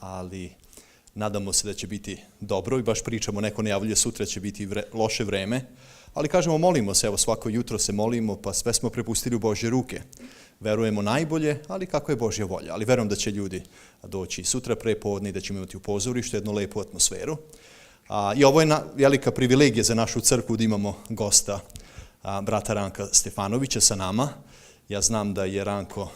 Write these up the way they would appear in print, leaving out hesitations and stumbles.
Ali nadamo se da će biti dobro i baš pričamo, neko najavljuje sutra će biti loše vreme, ali kažemo molimo se, evo svako jutro se molimo, pa sve smo prepustili u Božje ruke. Verujemo najbolje, ali kako je Božja volja. Ali verujem da će ljudi doći sutra prepodne i da ćemo imati u pozorištu jednu lepu atmosferu. I ovo je velika privilegija za našu crkvu da imamo gosta, brata Ranka Stefanovića sa nama. Ja znam da je Ranko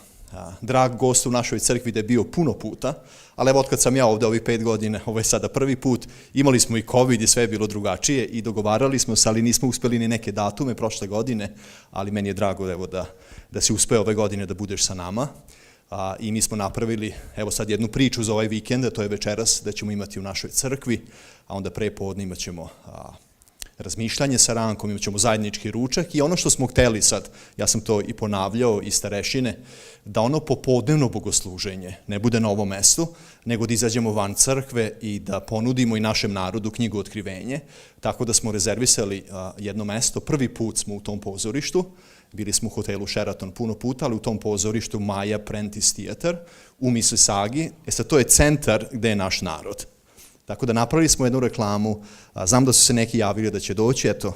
drag gost u našoj crkvi, da je bio puno puta, ali evo otkad sam ja ovdje ovih 5 godina, ovo je sada prvi put, imali smo i COVID i sve je bilo drugačije i dogovarali smo se, ali nismo uspeli ni neke datume prošle godine, ali meni je drago evo, da si uspeo ove godine da budeš sa nama. I mi smo napravili evo sad jednu priču za ovaj vikend, to je večeras da ćemo imati u našoj crkvi, a onda prepodne imat ćemo razmišljanje sa Rankom, imat ćemo zajednički ručak i ono što smo hteli sad, ja sam to i ponavljao iz starešine, da ono popodnevno bogosluženje ne bude na ovom mestu, nego da izađemo van crkve i da ponudimo i našem narodu knjigu Otkrivenje, tako da smo rezervisali jedno mesto, prvi put smo u tom pozorištu, bili smo u hotelu Sheraton puno puta, ali u tom pozorištu Maja Prentice Theater u Mississaugi, sad to je centar gde je naš narod. Tako da napravili smo jednu reklamu, znam da su se neki javili da će doći, eto,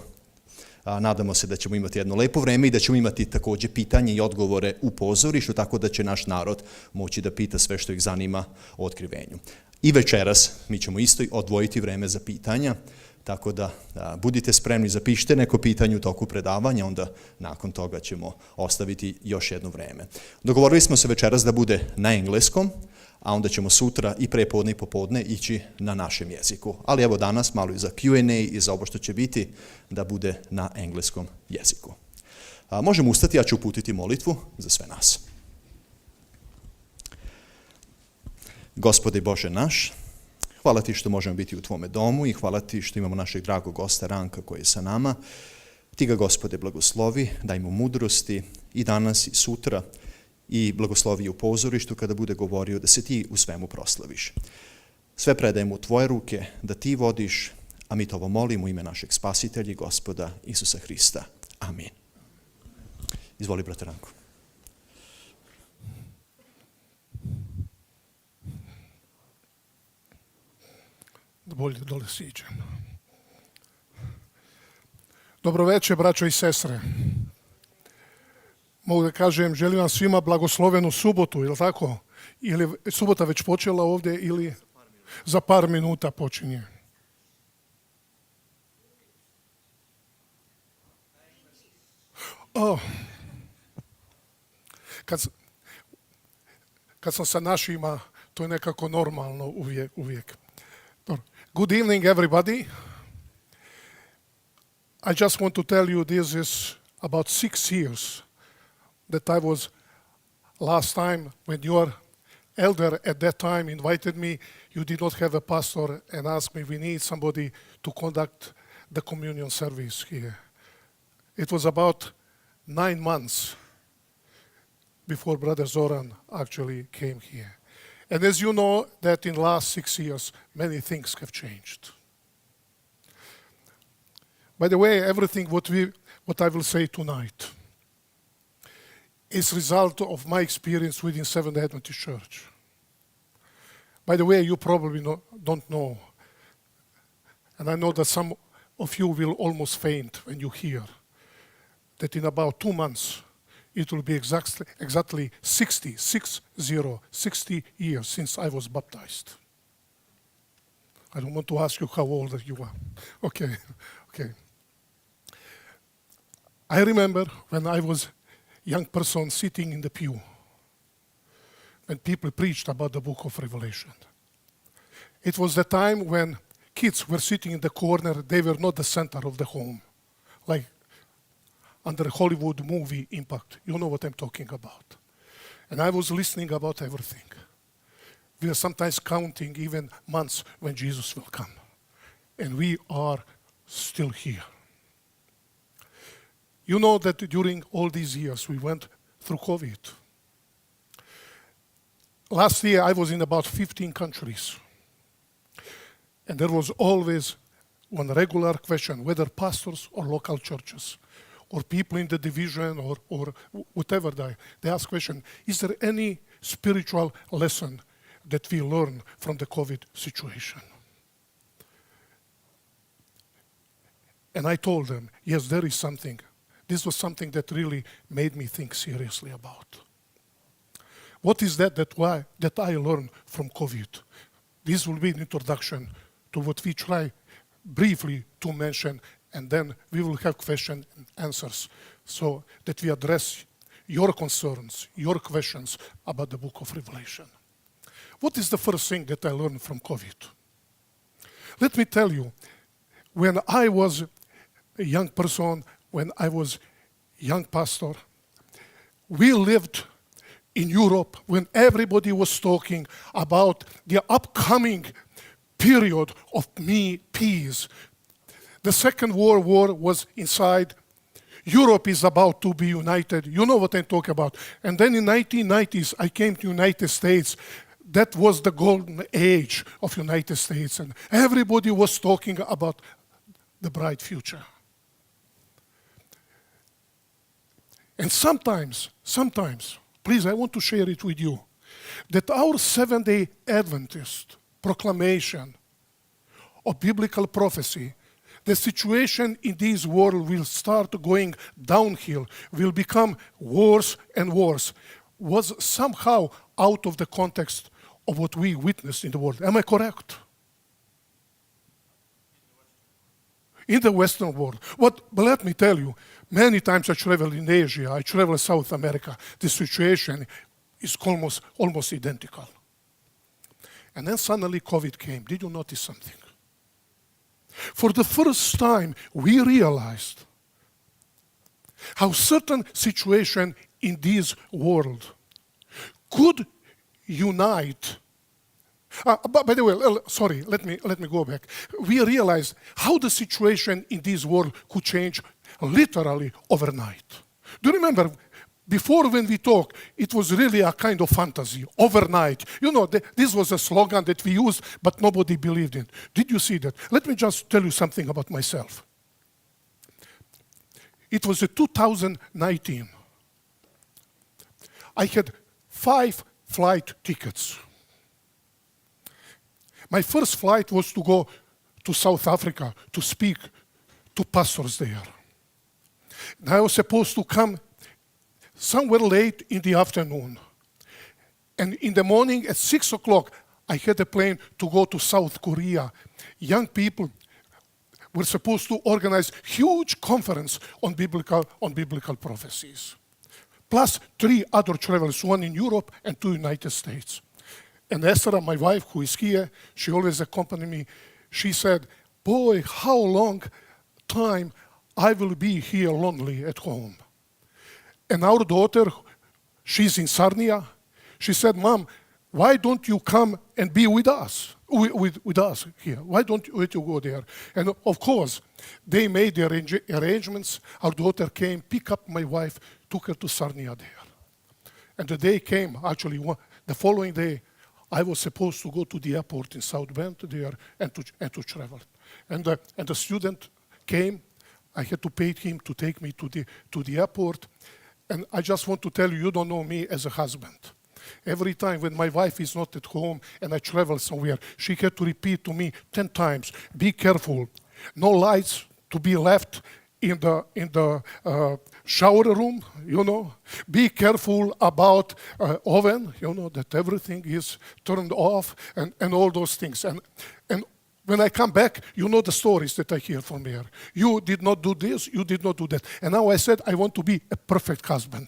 nadamo se da ćemo imati jedno lepo vreme i da ćemo imati također pitanje i odgovore u pozorištu, tako da će naš narod moći da pita sve što ih zanima o otkrivenju. I večeras mi ćemo isto odvojiti vreme za pitanja, tako da budite spremni, zapišite neko pitanje u toku predavanja, onda nakon toga ćemo ostaviti još jedno vreme. Dogovorili smo se večeras da bude na engleskom, a onda ćemo sutra i prepodne i popodne ići na našem jeziku. Ali evo danas malo i za Q&A i za ovo što će biti da bude na engleskom jeziku. Možemo ustati, ja ću uputiti molitvu za sve nas. Gospode Bože naš, hvala ti što možemo biti u tvome domu i hvala ti što imamo našeg dragog gosta Ranka koji je sa nama. Ti ga, Gospode, blagoslovi, daj mu mudrosti i danas i sutra, i blagoslovi u pozorištu kada bude govorio da se ti u svemu proslaviš. Sve predajemo u tvoje ruke, da ti vodiš, a mi to ovo molimo u ime našeg spasitelja i Gospoda Isusa Hrista. Amin. Izvoli, brate Ranko. Bolje dole siđem. Dobro večer, braćo i sestre. Mogu da kažem, želim vam svima blagoslovenu subotu, ili tako? Ili subota već počela ovdje ili za par minuta počinje? Kad sam sa našima, to je nekako normalno uvijek. Good evening, everybody. I just want to tell you this is about 6 years that I was last time when your elder at that time invited me, you did not have a pastor and asked me, we need somebody to conduct the communion service here. It was about 9 months before Brother Zoran actually came here. And as you know, that in the last 6 years, many things have changed. By the way, everything what I will say tonight is result of my experience within Seventh-day Adventist Church. By the way, you probably don't know, and I know that some of you will almost faint when you hear that in about 2 months, it will be exactly 60 years since I was baptized. I don't want to ask you how old you are. Okay. I remember when I was a young person sitting in the pew when people preached about the book of Revelation. It was the time when kids were sitting in the corner, they were not the center of the home, like under Hollywood movie Impact. You know what I'm talking about. And I was listening about everything. We are sometimes counting even months when Jesus will come. And we are still here. You know that during all these years we went through COVID. Last year I was in about 15 countries. And there was always one regular question, whether pastors or local churches or people in the division or whatever, they ask question, is there any spiritual lesson that we learn from the COVID situation? And I told them, yes, there is something. This was something that really made me think seriously about. What is that I learned from COVID? This will be an introduction to what we try briefly to mention, and then we will have questions and answers so that we address your concerns, your questions about the book of Revelation. What is the first thing that I learned from COVID? Let me tell you, when I was a young person, when I was a young pastor, we lived in Europe when everybody was talking about the upcoming period of peace. The Second World War was inside. Europe is about to be united. You know what I'm talking about. And then in 1990s, I came to United States. That was the golden age of United States. And everybody was talking about the bright future. And sometimes, please, I want to share it with you, that our Seventh-day Adventist proclamation of biblical prophecy, the situation in this world will start going downhill, will become worse and worse, was somehow out of the context of what we witnessed in the world. Am I correct? In the Western world. But let me tell you, many times I travel in Asia, I travel in South America, the situation is almost identical. And then suddenly COVID came. Did you notice something? For the first time, we realized how certain situation in this world could unite. By the way, sorry, let me go back. We realized how the situation in this world could change literally overnight. Do you remember? Before when we talked, it was really a kind of fantasy, overnight. You know, this was a slogan that we used, but nobody believed in. Did you see that? Let me just tell you something about myself. It was 2019. I had 5 flight tickets. My first flight was to go to South Africa to speak to pastors there. And I was supposed to come somewhere late in the afternoon. And in the morning at 6 o'clock, I had a plane to go to South Korea. Young people were supposed to organize huge conference on biblical prophecies. Plus 3 other travelers, 1 in Europe and 2 United States. And Esther, my wife, who is here, she always accompanied me. She said, boy, how long time I will be here lonely at home. And our daughter, she's in Sarnia. She said, Mom, why don't you come and be with us, with us here? Why don't you go there? And of course, they made the arrangements. Our daughter came, picked up my wife, took her to Sarnia there. And the day came, actually, the following day, I was supposed to go to the airport in South Bend there and to travel. And the student came. I had to pay him to take me to the airport. And I just want to tell you, you don't know me as a husband. Every time when my wife is not at home and I travel somewhere, she had to repeat to me 10 times, be careful. No lights to be left in the shower room, you know. Be careful about oven, you know, that everything is turned off and all those things. And when I come back, you know the stories that I hear from here. You did not do this, you did not do that. And now I said, I want to be a perfect husband.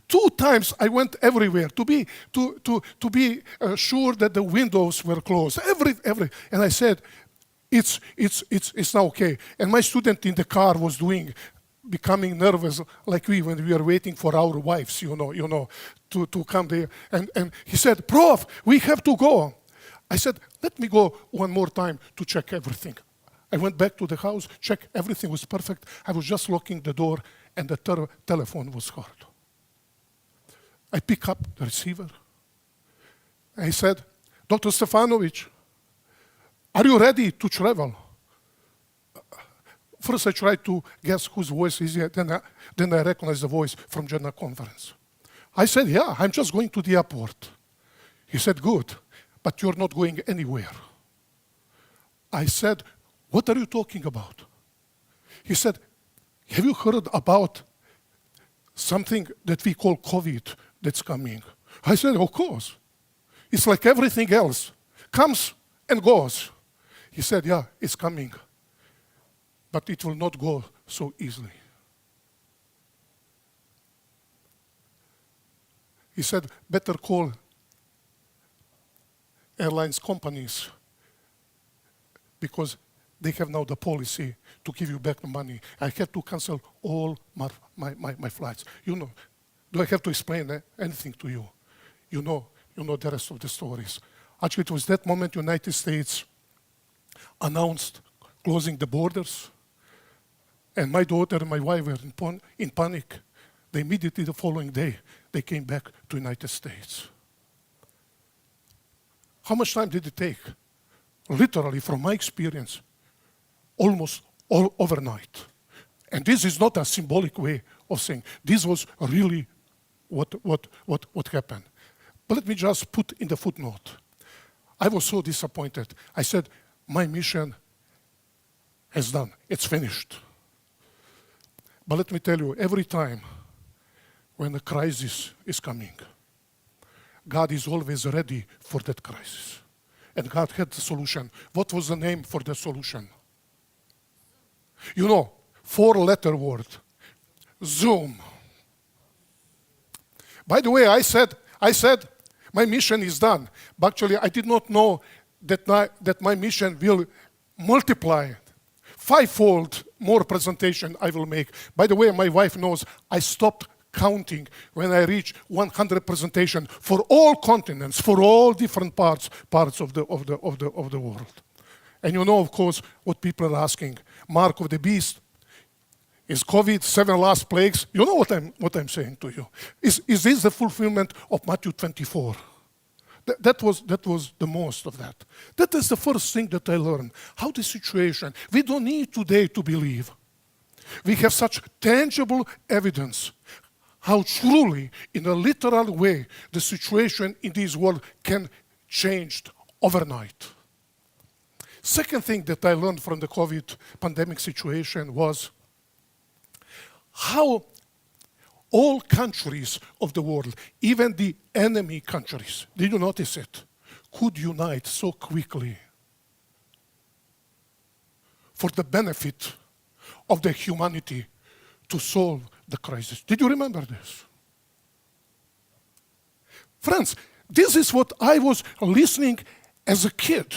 2 times I went everywhere to be sure that the windows were closed. And I said, it's now okay. And my student in the car was becoming nervous like when we are waiting for our wives, you know, to come there. And he said, Prof, we have to go. I said, let me go one more time to check everything. I went back to the house, checked, everything was perfect. I was just locking the door and the telephone was heard. I pick up the receiver. I said, Dr. Stefanović, are you ready to travel? First I tried to guess whose voice is it, then I recognized the voice from general conference. I said, yeah, I'm just going to the airport. He said, good. but you're not going anywhere. I said, what are you talking about? He said, have you heard about something that we call COVID that's coming? I said, of course. It's like everything else. Comes and goes. He said, yeah, it's coming. But it will not go so easily. He said, better call airlines companies because they have now the policy to give you back the money. I had to cancel all my flights. You know, do I have to explain anything to you? You know the rest of the stories. Actually, it was that moment United States announced closing the borders, and my daughter and my wife were in panic. They immediately the following day, they came back to United States. How much time did it take? Literally, from my experience, almost all overnight. And this is not a symbolic way of saying, this was really what happened. But let me just put in the footnote. I was so disappointed. I said, my mission is done. It's finished. But let me tell you, every time when a crisis is coming, God is always ready for that crisis. And God had the solution. What was the name for the solution? You know, 4-letter word. Zoom. By the way, I said, my mission is done. But actually, I did not know that my mission will multiply. 5-fold more presentation I will make. By the way, my wife knows I stopped counting when I reach 100 presentation for all continents, for all different parts of the world. And you know, of course, what people are asking. Mark of the beast. Is COVID 7 last plagues? You know what I'm saying to you. Is this the fulfillment of Matthew 24? That was the most of that. That is the first thing that I learned. How the situation. We don't need today to believe. We have such tangible evidence how truly, in a literal way, the situation in this world can change overnight. Second thing that I learned from the COVID pandemic situation was how all countries of the world, even the enemy countries, did you notice it, could unite so quickly for the benefit of the humanity to solve the crisis. Did you remember this? Friends, this is what I was listening as a kid.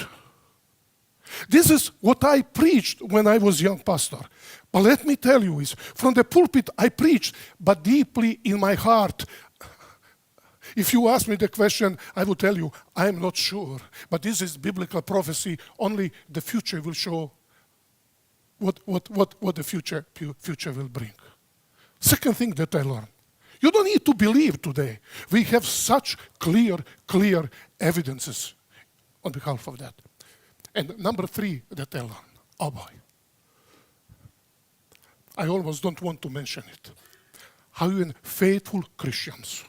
This is what I preached when I was young pastor. But let me tell you is, from the pulpit I preached, but deeply in my heart, if you ask me the question, I will tell you, I'm not sure. But this is biblical prophecy. Only the future will show what the future will bring. Second thing that I learned. You don't need to believe today. We have such clear evidences on behalf of that. And number 3 that I learned. Oh boy. I almost don't want to mention it. How even faithful Christians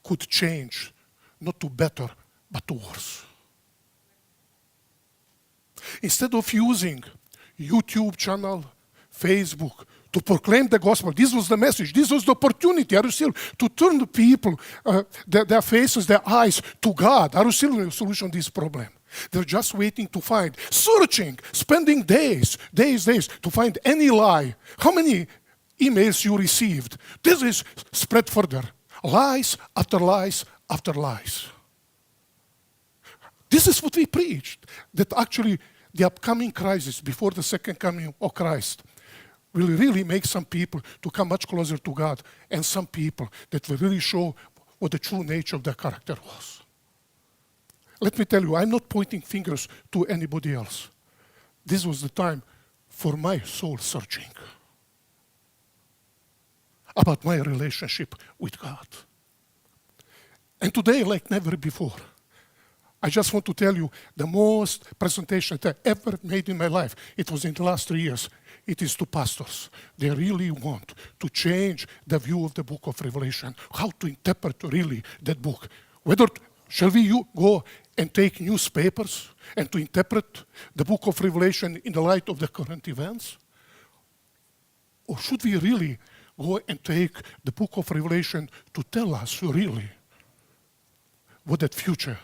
could change, not to better, but to worse. Instead of using YouTube channel, Facebook, to proclaim the gospel, this was the message, this was the opportunity, are you still, to turn the people, their faces, their eyes to God. Are you still in a solution to this problem? They're just waiting to find, searching, spending days to find any lie. How many emails you received? This is spread further. Lies after lies after lies. This is what we preached, that actually the upcoming crisis before the second coming of Christ will really make some people to come much closer to God, and some people that will really show what the true nature of their character was. Let me tell you, I'm not pointing fingers to anybody else. This was the time for my soul searching about my relationship with God. And today, like never before, I just want to tell you the most presentation that I ever made in my life, it was in the last 3 years. It is to pastors. They really want to change the view of the book of Revelation, how to interpret really that book. Shall we go and take newspapers and to interpret the book of Revelation in the light of the current events? Or should we really go and take the book of Revelation to tell us really what that future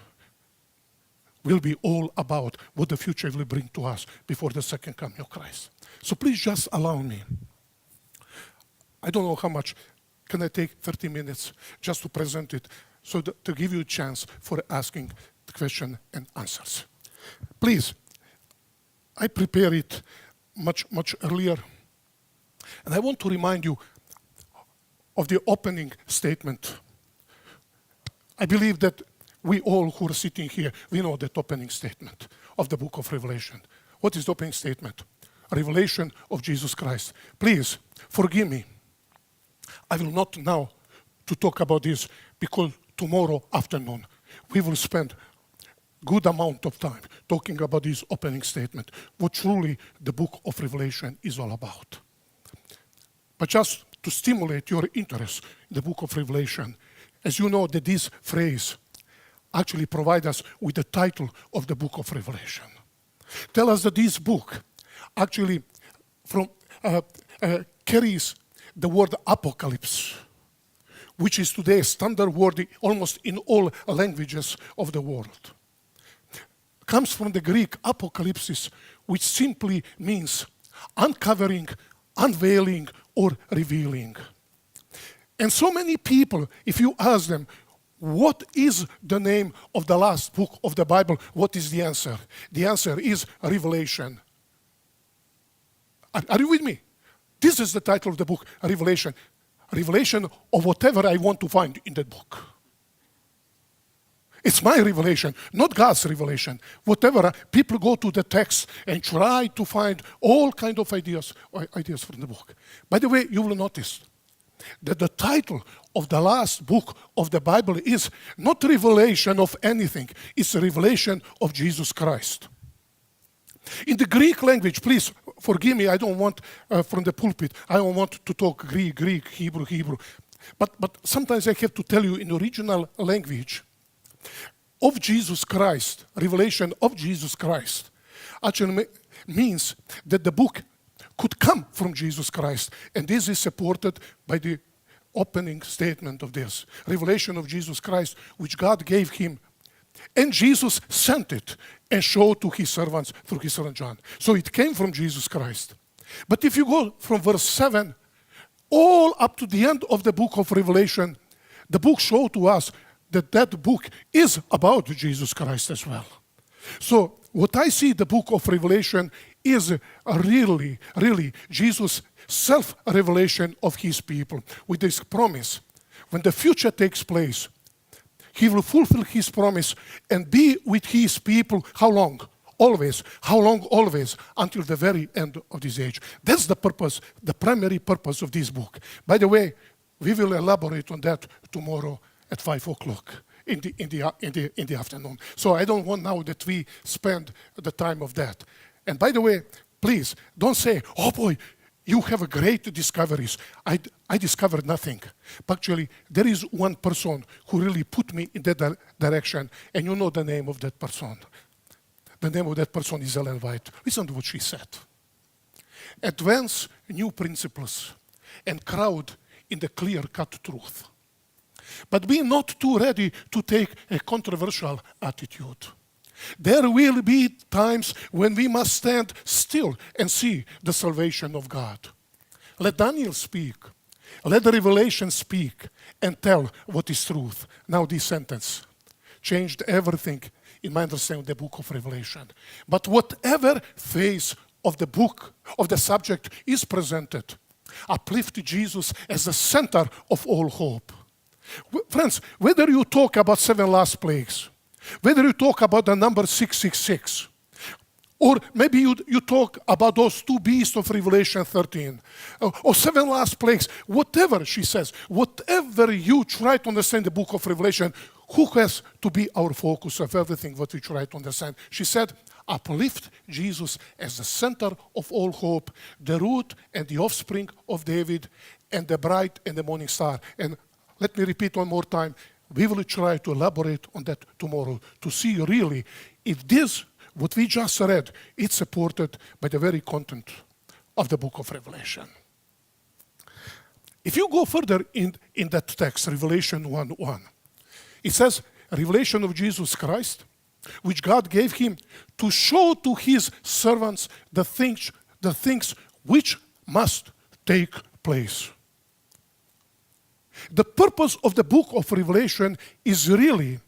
will be all about, what the future will bring to us before the second coming of Christ? So please just allow me. I don't know how much. Can I take 30 minutes just to present it, so to give you a chance for asking the question and answers? Please, I prepared it much earlier, and I want to remind you of the opening statement. I believe that we all who are sitting here, we know that opening statement of the book of Revelation. What is the opening statement? Revelation of Jesus Christ. Please, forgive me. I will not now to talk about this, because tomorrow afternoon we will spend good amount of time talking about this opening statement, what truly the book of Revelation is all about. But just to stimulate your interest in the book of Revelation, as you know that this phrase actually provides us with the title of the book of Revelation. Tell us that this book actually carries the word apocalypse, which is today a standard word almost in all languages of the world. Comes from the Greek apocalypsis, which simply means uncovering, unveiling, or revealing. And so many people, if you ask them, what is the name of the last book of the Bible? What is the answer? The answer is Revelation. Are you with me? This is the title of the book, Revelation. Revelation of whatever I want to find in that book. It's my revelation, not God's revelation. Whatever, people go to the text and try to find all kinds of ideas from the book. By the way, you will notice that the title of the last book of the Bible is not revelation of anything, it's a revelation of Jesus Christ. In the Greek language, please forgive me, I don't want from the pulpit, I don't want to talk Greek, Hebrew. But sometimes I have to tell you in the original language of Jesus Christ, revelation of Jesus Christ, actually means that the book could come from Jesus Christ. And this is supported by the opening statement of this. Revelation of Jesus Christ, which God gave him. And Jesus sent it and showed to his servants through his servant John. So it came from Jesus Christ. But if you go from verse 7 all up to the end of the book of Revelation, the book showed to us that that book is about Jesus Christ as well. So what I see the book of Revelation is really Jesus' self-revelation of his people with this promise. When the future takes place, he will fulfill his promise and be with his people. How long? Always. How long? Always. Until the very end of this age. That's the purpose, the primary purpose of this book. By the way, we will elaborate on that tomorrow at 5 o'clock in the afternoon. So I don't want now that we spend the time of that. And by the way, please don't say, oh boy, you have great discoveries. I discovered nothing. But actually, there is one person who really put me in that direction, and you know the name of that person. The name of that person is Ellen White. Listen to what she said. Advance new principles and crowd in the clear-cut truth. But be not too ready to take a controversial attitude. There will be times when we must stand still and see the salvation of God. Let Daniel speak. Let the revelation speak and tell what is truth. Now this sentence changed everything in my understanding of the book of Revelation. But whatever phase of the book, of the subject is presented, uplift Jesus as the center of all hope. Friends, whether you talk about 7 last plagues, whether you talk about the number 666, or maybe you talk about those 2 beasts of Revelation 13, or 7 last plagues, whatever she says, whatever you try to understand the book of Revelation, who has to be our focus of everything what we try to understand? She said, uplift Jesus as the center of all hope, the root and the offspring of David, and the bright and the morning star. And let me repeat one more time, We will try to elaborate on that tomorrow to see really if this, what we just read, it's supported by the very content of the book of Revelation. If you go further in that text, Revelation 1:1, it says, revelation of Jesus Christ, which God gave him to show to his servants the things which must take place. The purpose of the book of Revelation is really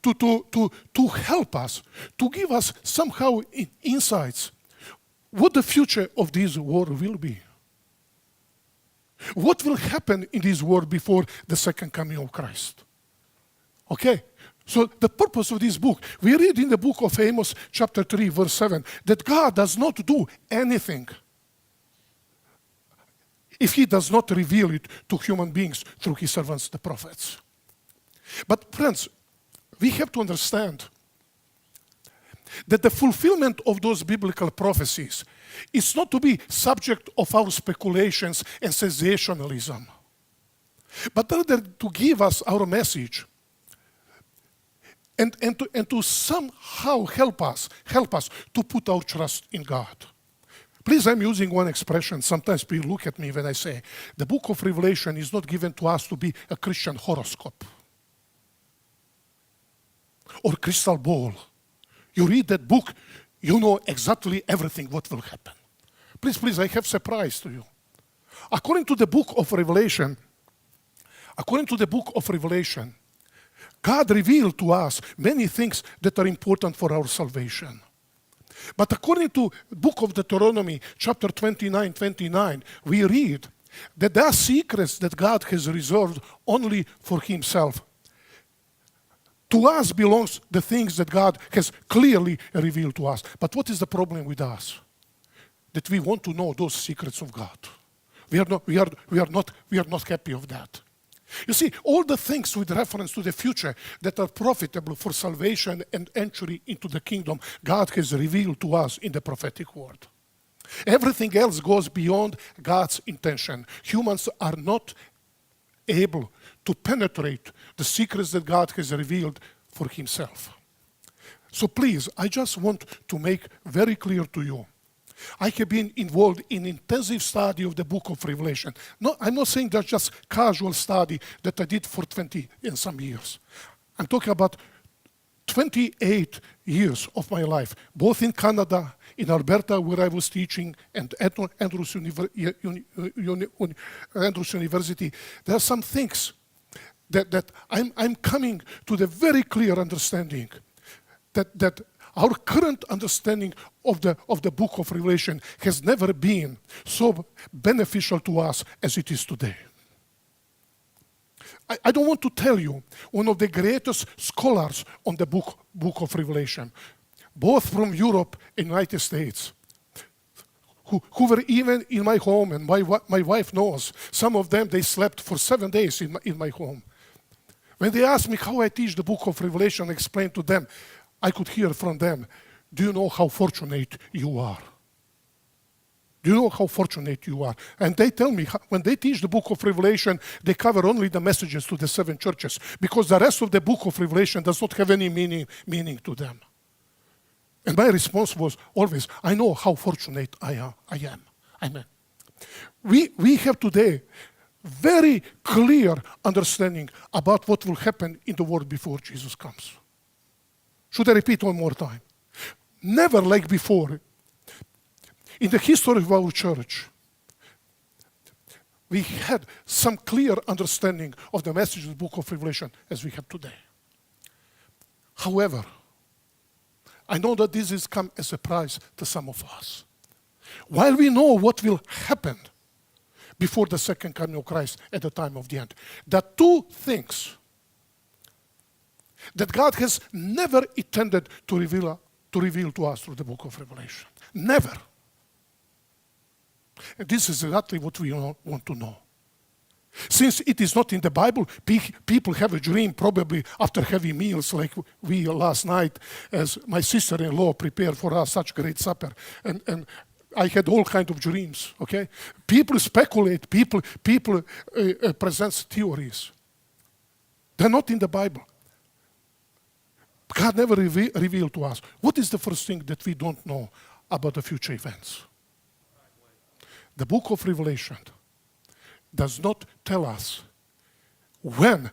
to help us, to give us somehow insights what the future of this world will be. What will happen in this world before the second coming of Christ? Okay? So the purpose of this book, we read in the book of Amos chapter 3 verse 7 that God does not do anything if he does not reveal it to human beings through his servants, the prophets. But friends, we have to understand that the fulfillment of those biblical prophecies is not to be subject of our speculations and sensationalism, but rather to give us our message and to somehow help us to put our trust in God. Please, I'm using one expression. Sometimes people look at me when I say, the book of Revelation is not given to us to be a Christian horoscope or crystal ball. You read that book, you know exactly everything what will happen. Please, I have surprise to you. According to the book of Revelation, God revealed to us many things that are important for our salvation. But according to the book of Deuteronomy, chapter 29, we read that there are secrets that God has reserved only for himself. To us belongs the things that God has clearly revealed to us. But what is the problem with us? That we want to know those secrets of God. We are not happy of that. You see, all the things with reference to the future that are profitable for salvation and entry into the kingdom, God has revealed to us in the prophetic word. Everything else goes beyond God's intention. Humans are not able to penetrate the secrets that God has revealed for himself. So please, I just want to make very clear to you, I have been involved in intensive study of the book of Revelation. No, I'm not saying that's just casual study that I did for 20 and some years. I'm talking about 28 years of my life, both in Canada, in Alberta, where I was teaching, and at Andrews University. There are some things that I'm coming to the very clear understanding that our current understanding of the book of Revelation has never been so beneficial to us as it is today. I don't want to tell you one of the greatest scholars on the book of Revelation, both from Europe and United States, who were even in my home, and my wife knows. Some of them, they slept for 7 days in my home. When they asked me how I teach the book of Revelation, I explained to them, I could hear from them, do you know how fortunate you are? Do you know how fortunate you are? And they tell me, when they teach the book of Revelation, they cover only the messages to the 7 churches, because the rest of the book of Revelation does not have any meaning to them. And my response was always, I know how fortunate I am. Amen. We have today very clear understanding about what will happen in the world before Jesus comes. Should I repeat one more time? Never like before, in the history of our church, we had some clear understanding of the message of the book of Revelation as we have today. However, I know that this has come as a surprise to some of us. While we know what will happen before the second coming of Christ at the time of the end, there are two things that God has never intended to reveal to us through the book of Revelation. Never. And this is exactly what we want to know. Since it is not in the Bible, people have a dream probably after heavy meals like we last night, as my sister-in-law prepared for us such great supper. And I had all kinds of dreams, okay? People speculate, people present theories. They're not in the Bible. God never revealed to us. What is the first thing that we don't know about the future events? The book of Revelation does not tell us when,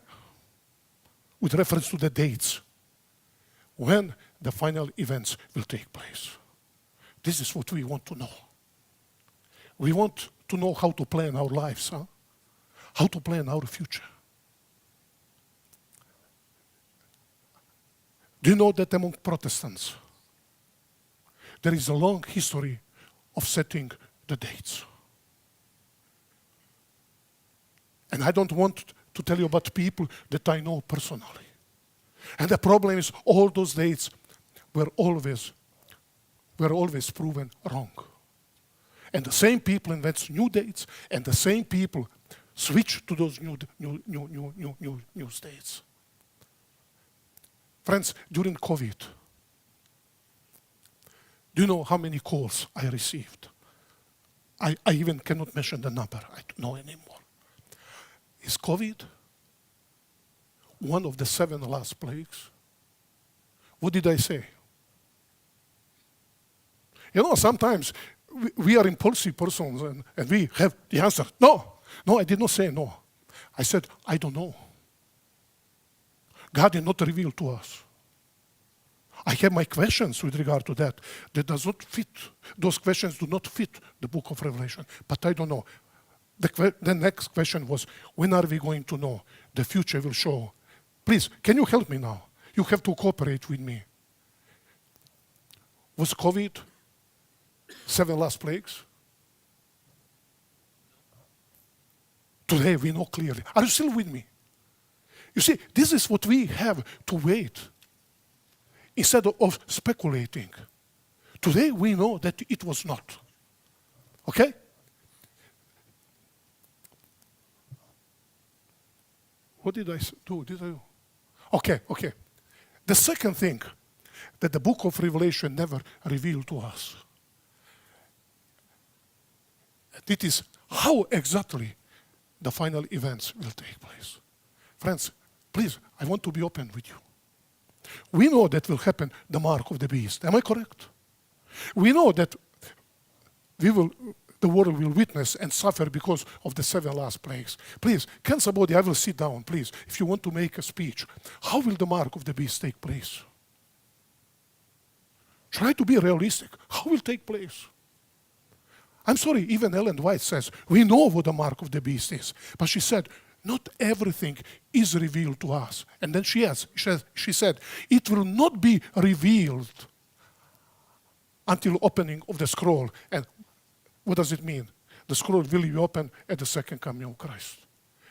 with reference to the dates, when the final events will take place. This is what we want to know. We want to know how to plan our lives, how to plan our future. Do you know that among Protestants, there is a long history of setting the dates? And I don't want to tell you about people that I know personally. And the problem is all those dates were always proven wrong. And the same people invent new dates, and the same people switch to those new dates. Friends, during COVID, do you know how many calls I received? I even cannot mention the number. I don't know anymore. Is COVID one of the 7 last plagues? What did I say? You know, sometimes we are impulsive persons and we have the answer. No, I did not say no. I said, I don't know. God did not reveal to us. I have my questions with regard to that. That does not fit. Those questions do not fit the book of Revelation. But I don't know. The next question was, when are we going to know? The future will show. Please, can you help me now? You have to cooperate with me. Was COVID 7 last plagues? Today we know clearly. Are you still with me? You see, this is what we have to wait instead of speculating. Today we know that it was not. Okay? What did I do? Okay. The second thing that the book of Revelation never revealed to us, it is how exactly the final events will take place. Friends, please, I want to be open with you. We know that will happen the mark of the beast. Am I correct? We know that the world will witness and suffer because of the 7 last plagues. Please, can somebody, I will sit down, please, if you want to make a speech. How will the mark of the beast take place? Try to be realistic. How will it take place? I'm sorry, even Ellen White says, we know what the mark of the beast is. But she said, not everything is revealed to us. And then she said, it will not be revealed until opening of the scroll. And what does it mean? The scroll will be opened at the second coming of Christ.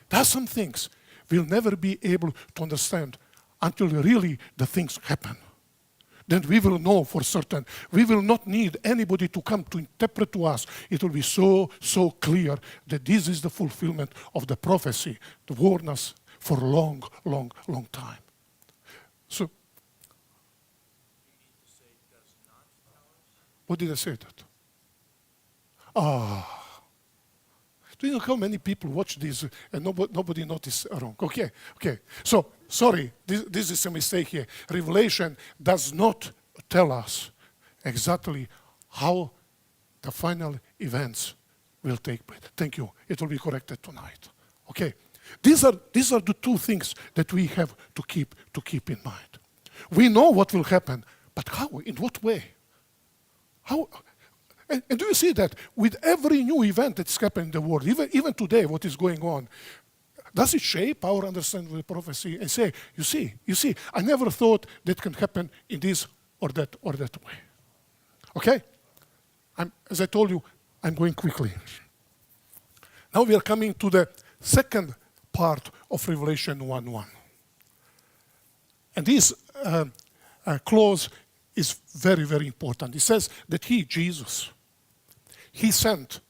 There are some things we'll never be able to understand until really the things happen. Then we will know for certain. We will not need anybody to come to interpret to us. It will be so clear that this is the fulfillment of the prophecy that warned us for a long time. So, what did I say that? Do you know how many people watch this and nobody noticed wrong? Okay. So, sorry, this is a mistake here. Revelation does not tell us exactly how the final events will take place. Thank you. It will be corrected tonight. Okay. These are the 2 things that we have to keep in mind. We know what will happen, but how? In what way? How? And do you see that with every new event that's happening in the world, even today, what is going on, does it shape our understanding of the prophecy and say, you see, I never thought that can happen in this or that way. Okay? As I told you, I'm going quickly. Now we are coming to the second part of Revelation 1:1. And this clause is very, very important. It says that he, Jesus, he sent,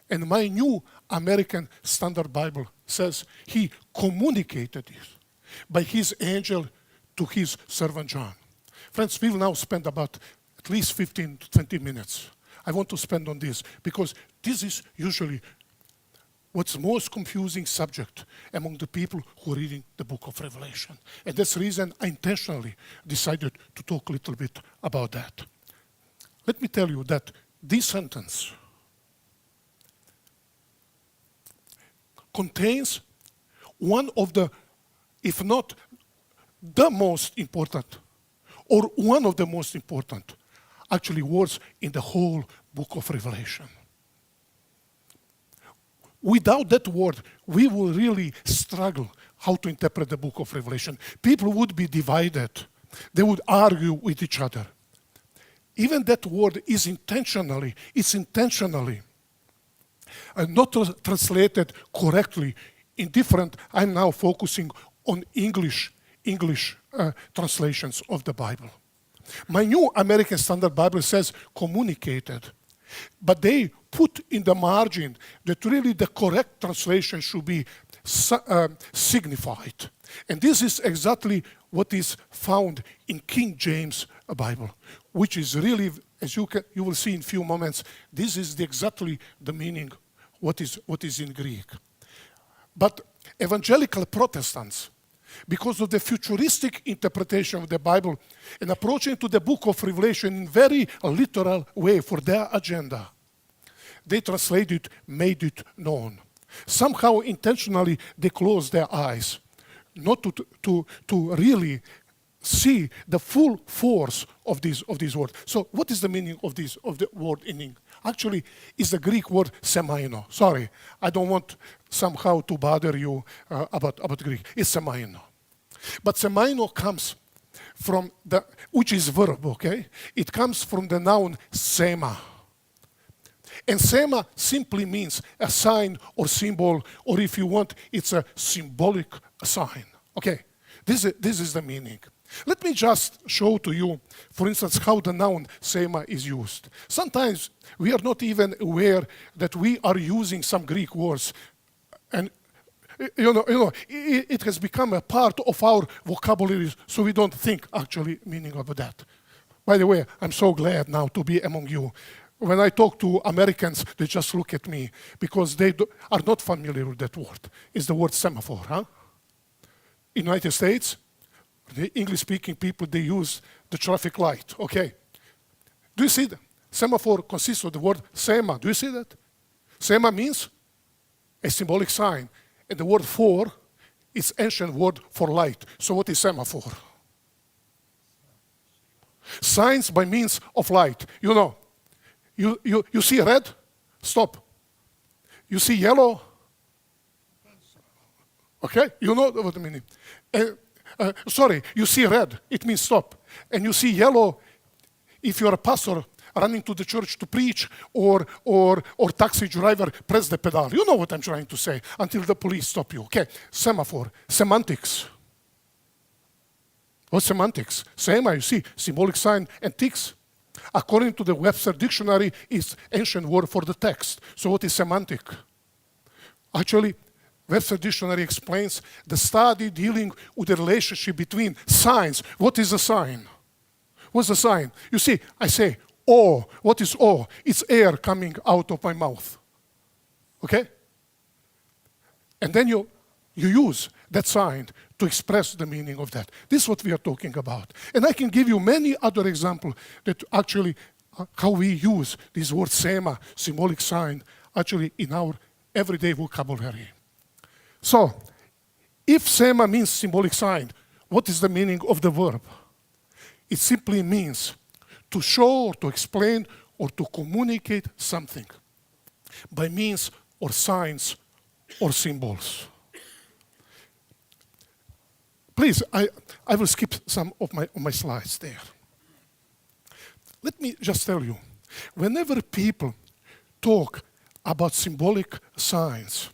and my new American Standard Bible says he communicated this by his angel to his servant John. Friends, we will now spend about at least 15 to 20 minutes. I want to spend on this because this is usually what's the most confusing subject among the people who are reading the book of Revelation. And that's the reason I intentionally decided to talk a little bit about that. Let me tell you that this sentence contains one of the, if not the most important, or one of the most important, actually words in the whole book of Revelation. Without that word, we will really struggle how to interpret the book of Revelation. People would be divided. They would argue with each other. Even that word is intentionally not translated correctly in different, I'm now focusing on English translations of the Bible. My New American Standard Bible says communicated, but they put in the margin that really the correct translation should be signified. And this is exactly what is found in King James Bible, which is really, as you will see in a few moments, this is exactly the meaning what is in Greek. But evangelical Protestants, because of the futuristic interpretation of the Bible and approaching to the book of Revelation in very literal way for their agenda, they translated, made it known. Somehow intentionally they closed their eyes, not to really see the full force of this word. So what is the meaning of the word in English? Actually, it's the Greek word semaino. Sorry, I don't want somehow to bother you about Greek. It's semaino. But semaino comes from which is verb, okay? It comes from the noun sema. And sema simply means a sign or symbol, or if you want, it's a symbolic sign. Okay, this is the meaning. Let me just show to you, for instance, how the noun sema is used. Sometimes we are not even aware that we are using some Greek words, and it has become a part of our vocabulary, so we don't think actually meaning of that. By the way, I'm so glad now to be among you. When I talk to Americans, they just look at me because they are not familiar with that word. It's the word semaphore, huh? In the United States, the English-speaking people, they use the traffic light, okay? Do you see that? Semaphore consists of the word sema. Do you see that? Sema means a symbolic sign. And the word for is ancient word for light. So what is semaphore? Signs by means of light. You know, you see red? Stop. You see yellow? Okay? You know what I mean. Sorry, you see red, it means stop. And you see yellow, if you're a pastor running to the church to preach, or taxi driver, press the pedal. You know what I'm trying to say, until the police stop you. Okay, semaphore, semantics. What's semantics? Sema, you see, symbolic sign, and ticks. According to the Webster Dictionary, is ancient word for the text. So what is semantic? Actually, Webster Dictionary explains the study dealing with the relationship between signs. What is a sign? What's a sign? You see, I say, oh. What is oh? It's air coming out of my mouth. Okay? And then you use that sign to express the meaning of that. This is what we are talking about. And I can give you many other examples that actually how we use this word sema, symbolic sign, actually in our everyday vocabulary. So, if sema means symbolic sign, what is the meaning of the verb? It simply means to show or to explain or to communicate something by means or signs or symbols. Please, I will skip some of my slides there. Let me just tell you, whenever people talk about symbolic signs,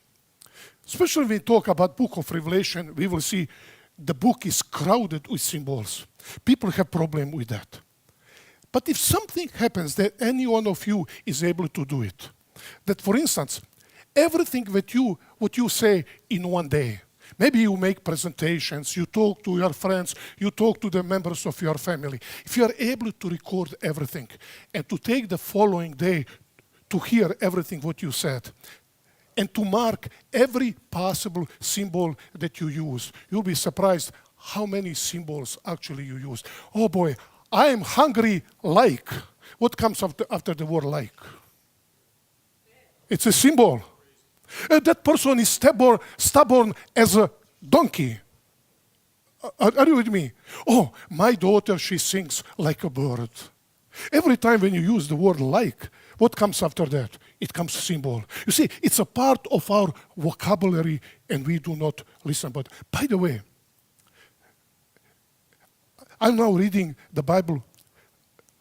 especially when we talk about book of Revelation, we will see the book is crowded with symbols. People have problem with that. But if something happens that any one of you is able to do it, that for instance, everything what you say in one day, maybe you make presentations, you talk to your friends, you talk to the members of your family. If you are able to record everything and to take the following day to hear everything what you said, and to mark every possible symbol that you use. You'll be surprised how many symbols actually you use. Oh boy, I am hungry like. What comes after the word like? It's a symbol. That person is stubborn as a donkey. Are you with me? Oh, my daughter, she sings like a bird. Every time when you use the word like, what comes after that? It comes symbol. You see, it's a part of our vocabulary and we do not listen. But by the way, I'm now reading the Bible.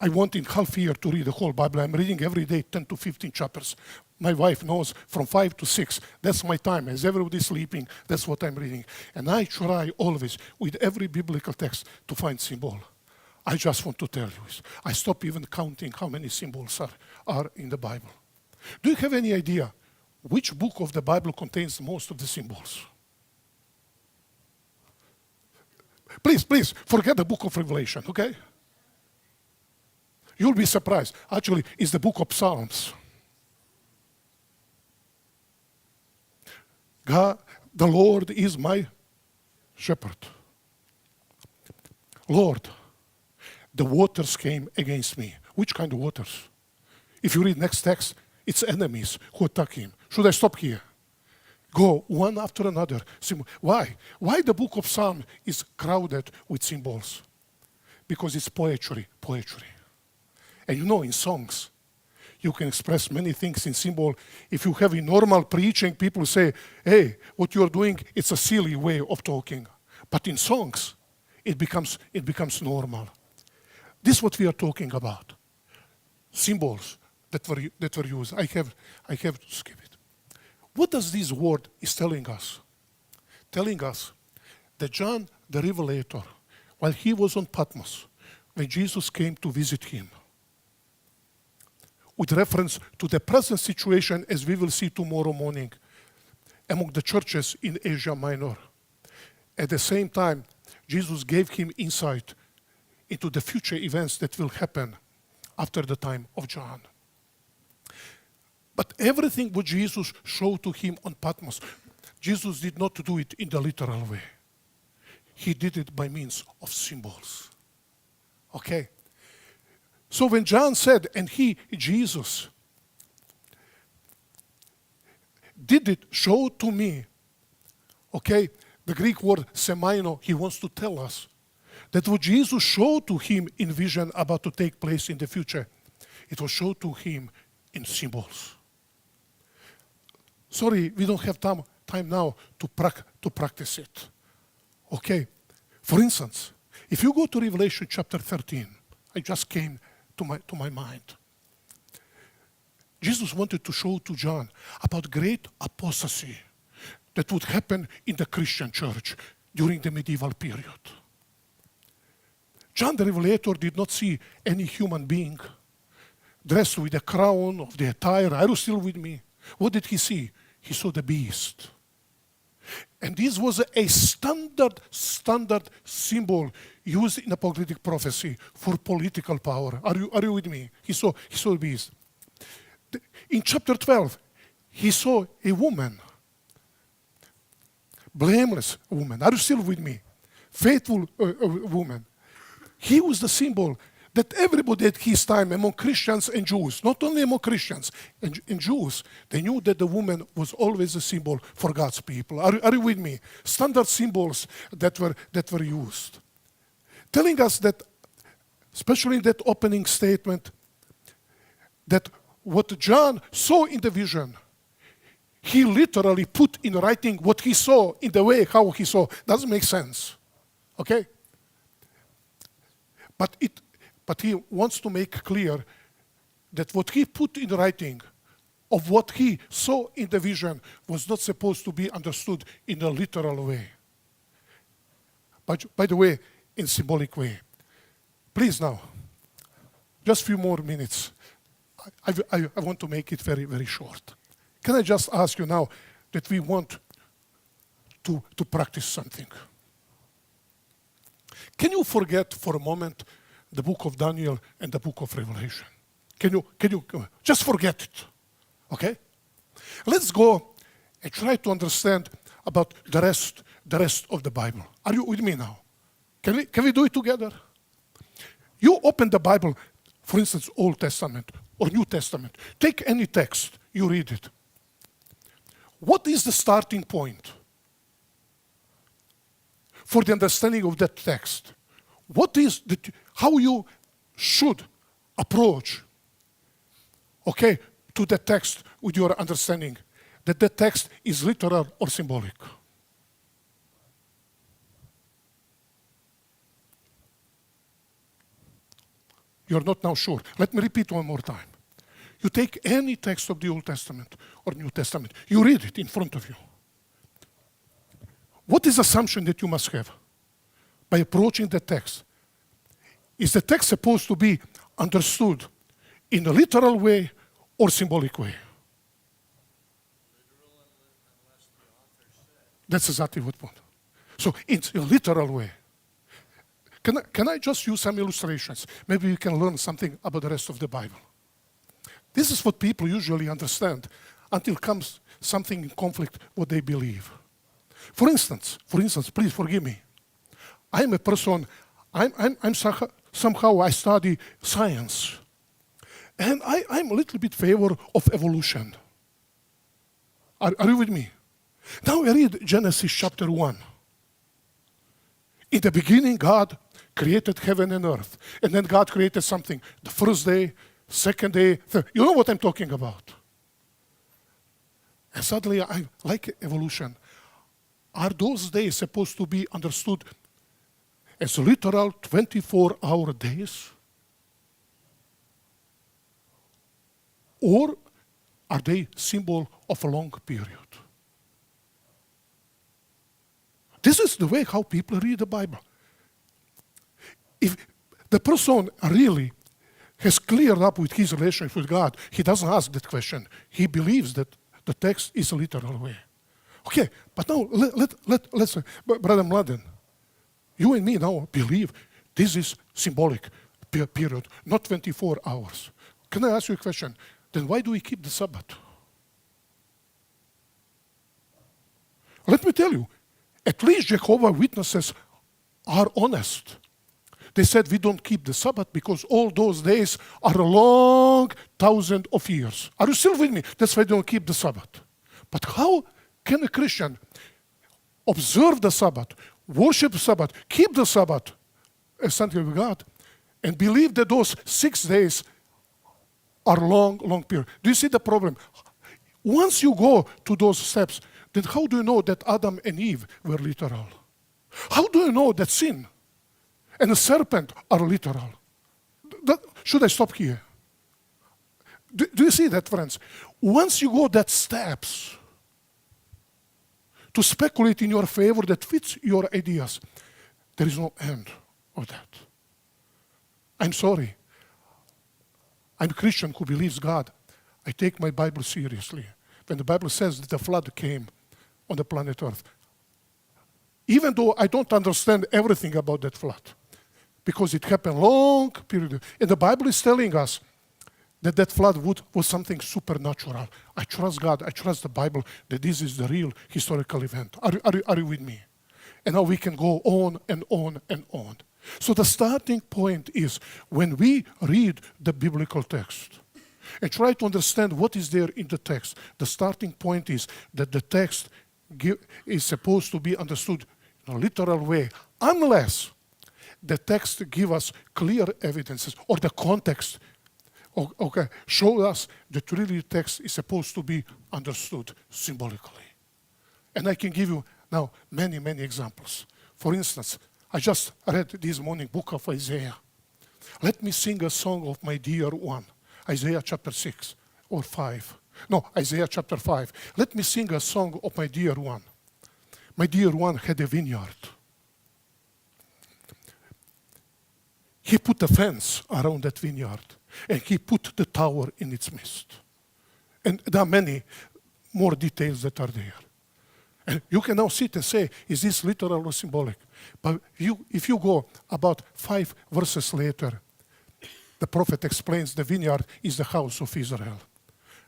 I want in half a year to read the whole Bible. I'm reading every day 10 to 15 chapters. My wife knows from 5 to 6. That's my time. As everybody's sleeping, that's what I'm reading. And I try always, with every biblical text, to find symbol. I just want to tell you, I stop even counting how many symbols are in the Bible. Do you have any idea which book of the Bible contains most of the symbols? Please, forget the book of Revelation, okay? You'll be surprised. Actually, it's the book of Psalms. God, the Lord is my shepherd. Lord, the waters came against me. Which kind of waters? If you read next text, it's enemies who attack him. Should I stop here? Go one after another. Why? Why the book of Psalms is crowded with symbols? Because it's poetry. And you know, in songs, you can express many things in symbol. If you have a normal preaching, people say, hey, what you're doing, it's a silly way of talking. But in songs, it becomes normal. This is what we are talking about. Symbols that were used. I have to skip it. What does this word is telling us? Telling us that John the Revelator, while he was on Patmos, when Jesus came to visit him, with reference to the present situation, as we will see tomorrow morning, among the churches in Asia Minor. At the same time, Jesus gave him insight into the future events that will happen after the time of John. But everything what Jesus showed to him on Patmos, Jesus did not do it in the literal way. He did it by means of symbols. Okay? So when John said, and Jesus, did it show to me, okay, the Greek word semaino, he wants to tell us that what Jesus showed to him in vision about to take place in the future, it was shown to him in symbols. Sorry, we don't have time now to practice it. Okay? For instance, if you go to Revelation chapter 13, I just came to my mind. Jesus wanted to show to John about great apostasy that would happen in the Christian church during the medieval period. John the Revelator did not see any human being dressed with a crown of the attire. Are you still with me? What did he see? He saw the beast. And this was a standard symbol used in apocalyptic prophecy for political power. Are you with me? He saw the beast. In chapter 12, he saw a woman, blameless woman. Are you still with me? Faithful woman. He was the symbol that everybody at his time, among Christians and Jews, not only among Christians and Jews, they knew that the woman was always a symbol for God's people. Are you with me? Standard symbols that were used. Telling us that, especially in that opening statement, that what John saw in the vision, he literally put in writing what he saw in the way how he saw. Doesn't make sense. Okay? But he wants to make clear that what he put in writing of what he saw in the vision was not supposed to be understood in a literal way. But by the way, in symbolic way. Please now, just a few more minutes. I want to make it very, very short. Can I just ask you now that we want to practice something? Can you forget for a moment the book of Daniel and the book of Revelation? Can you just forget it? Okay? Let's go and try to understand about the rest of the Bible. Are you with me now? Can we do it together? You open the Bible, for instance, Old Testament or New Testament. Take any text, you read it. What is the starting point for the understanding of that text? What is how you should approach, okay, to the text with your understanding that the text is literal or symbolic? You're not now sure. Let me repeat one more time. You take any text of the Old Testament or New Testament, you read it in front of you. What is the assumption that you must have by approaching the text? Is the text supposed to be understood in a literal way or symbolic way? Literal unless the author said. That's exactly what point. So it's a literal way. Can I just use some illustrations? Maybe you can learn something about the rest of the Bible. This is what people usually understand until comes something in conflict what they believe. For instance, please forgive me. I'm a person, somehow I study science. And I'm a little bit favor of evolution. Are you with me? Now I read Genesis chapter 1. In the beginning, God created heaven and earth. And then God created something. The first day, second day, third. You know what I'm talking about. And suddenly, I like evolution. Are those days supposed to be understood as literal 24-hour days? Or are they symbol of a long period? This is the way how people read the Bible. If the person really has cleared up with his relationship with God, he doesn't ask that question. He believes that the text is a literal way. Okay, but now let's Brother Mladen, you and me now believe this is symbolic period, not 24 hours. Can I ask you a question? Then why do we keep the Sabbath? Let me tell you, at least Jehovah's Witnesses are honest. They said we don't keep the Sabbath because all those days are a long 1,000 of years. Are you still with me? That's why they don't keep the Sabbath. But how can a Christian observe the Sabbath, worship the Sabbath, keep the Sabbath as something of God, and believe that those 6 days are long period? Do you see the problem? Once you go to those steps, then how do you know that Adam and Eve were literal? How do you know that sin and the serpent are literal? Should I stop here? Do you see that, friends? Once you go that steps to speculate in your favor that fits your ideas, there is no end of that. I'm sorry. I'm a Christian who believes God. I take my Bible seriously. When the Bible says that the flood came on the planet Earth, even though I don't understand everything about that flood, because it happened long period, and the Bible is telling us that that flood was something supernatural. I trust God, I trust the Bible that this is the real historical event. Are you with me? And now we can go on and on and on. So the starting point is when we read the biblical text and try to understand what is there in the text, the starting point is that the text is supposed to be understood in a literal way, unless the text gives us clear evidences or the context show us that really the text is supposed to be understood symbolically. And I can give you now many examples. For instance, I just read this morning book of Isaiah. Let me sing a song of my dear one. Isaiah chapter 6 or 5. No, Isaiah chapter 5. Let me sing a song of my dear one. My dear one had a vineyard. He put a fence around that vineyard, and he put the tower in its midst. And there are many more details that are there. And you can now sit and say, is this literal or symbolic? But if you go about 5 verses later, the prophet explains the vineyard is the house of Israel.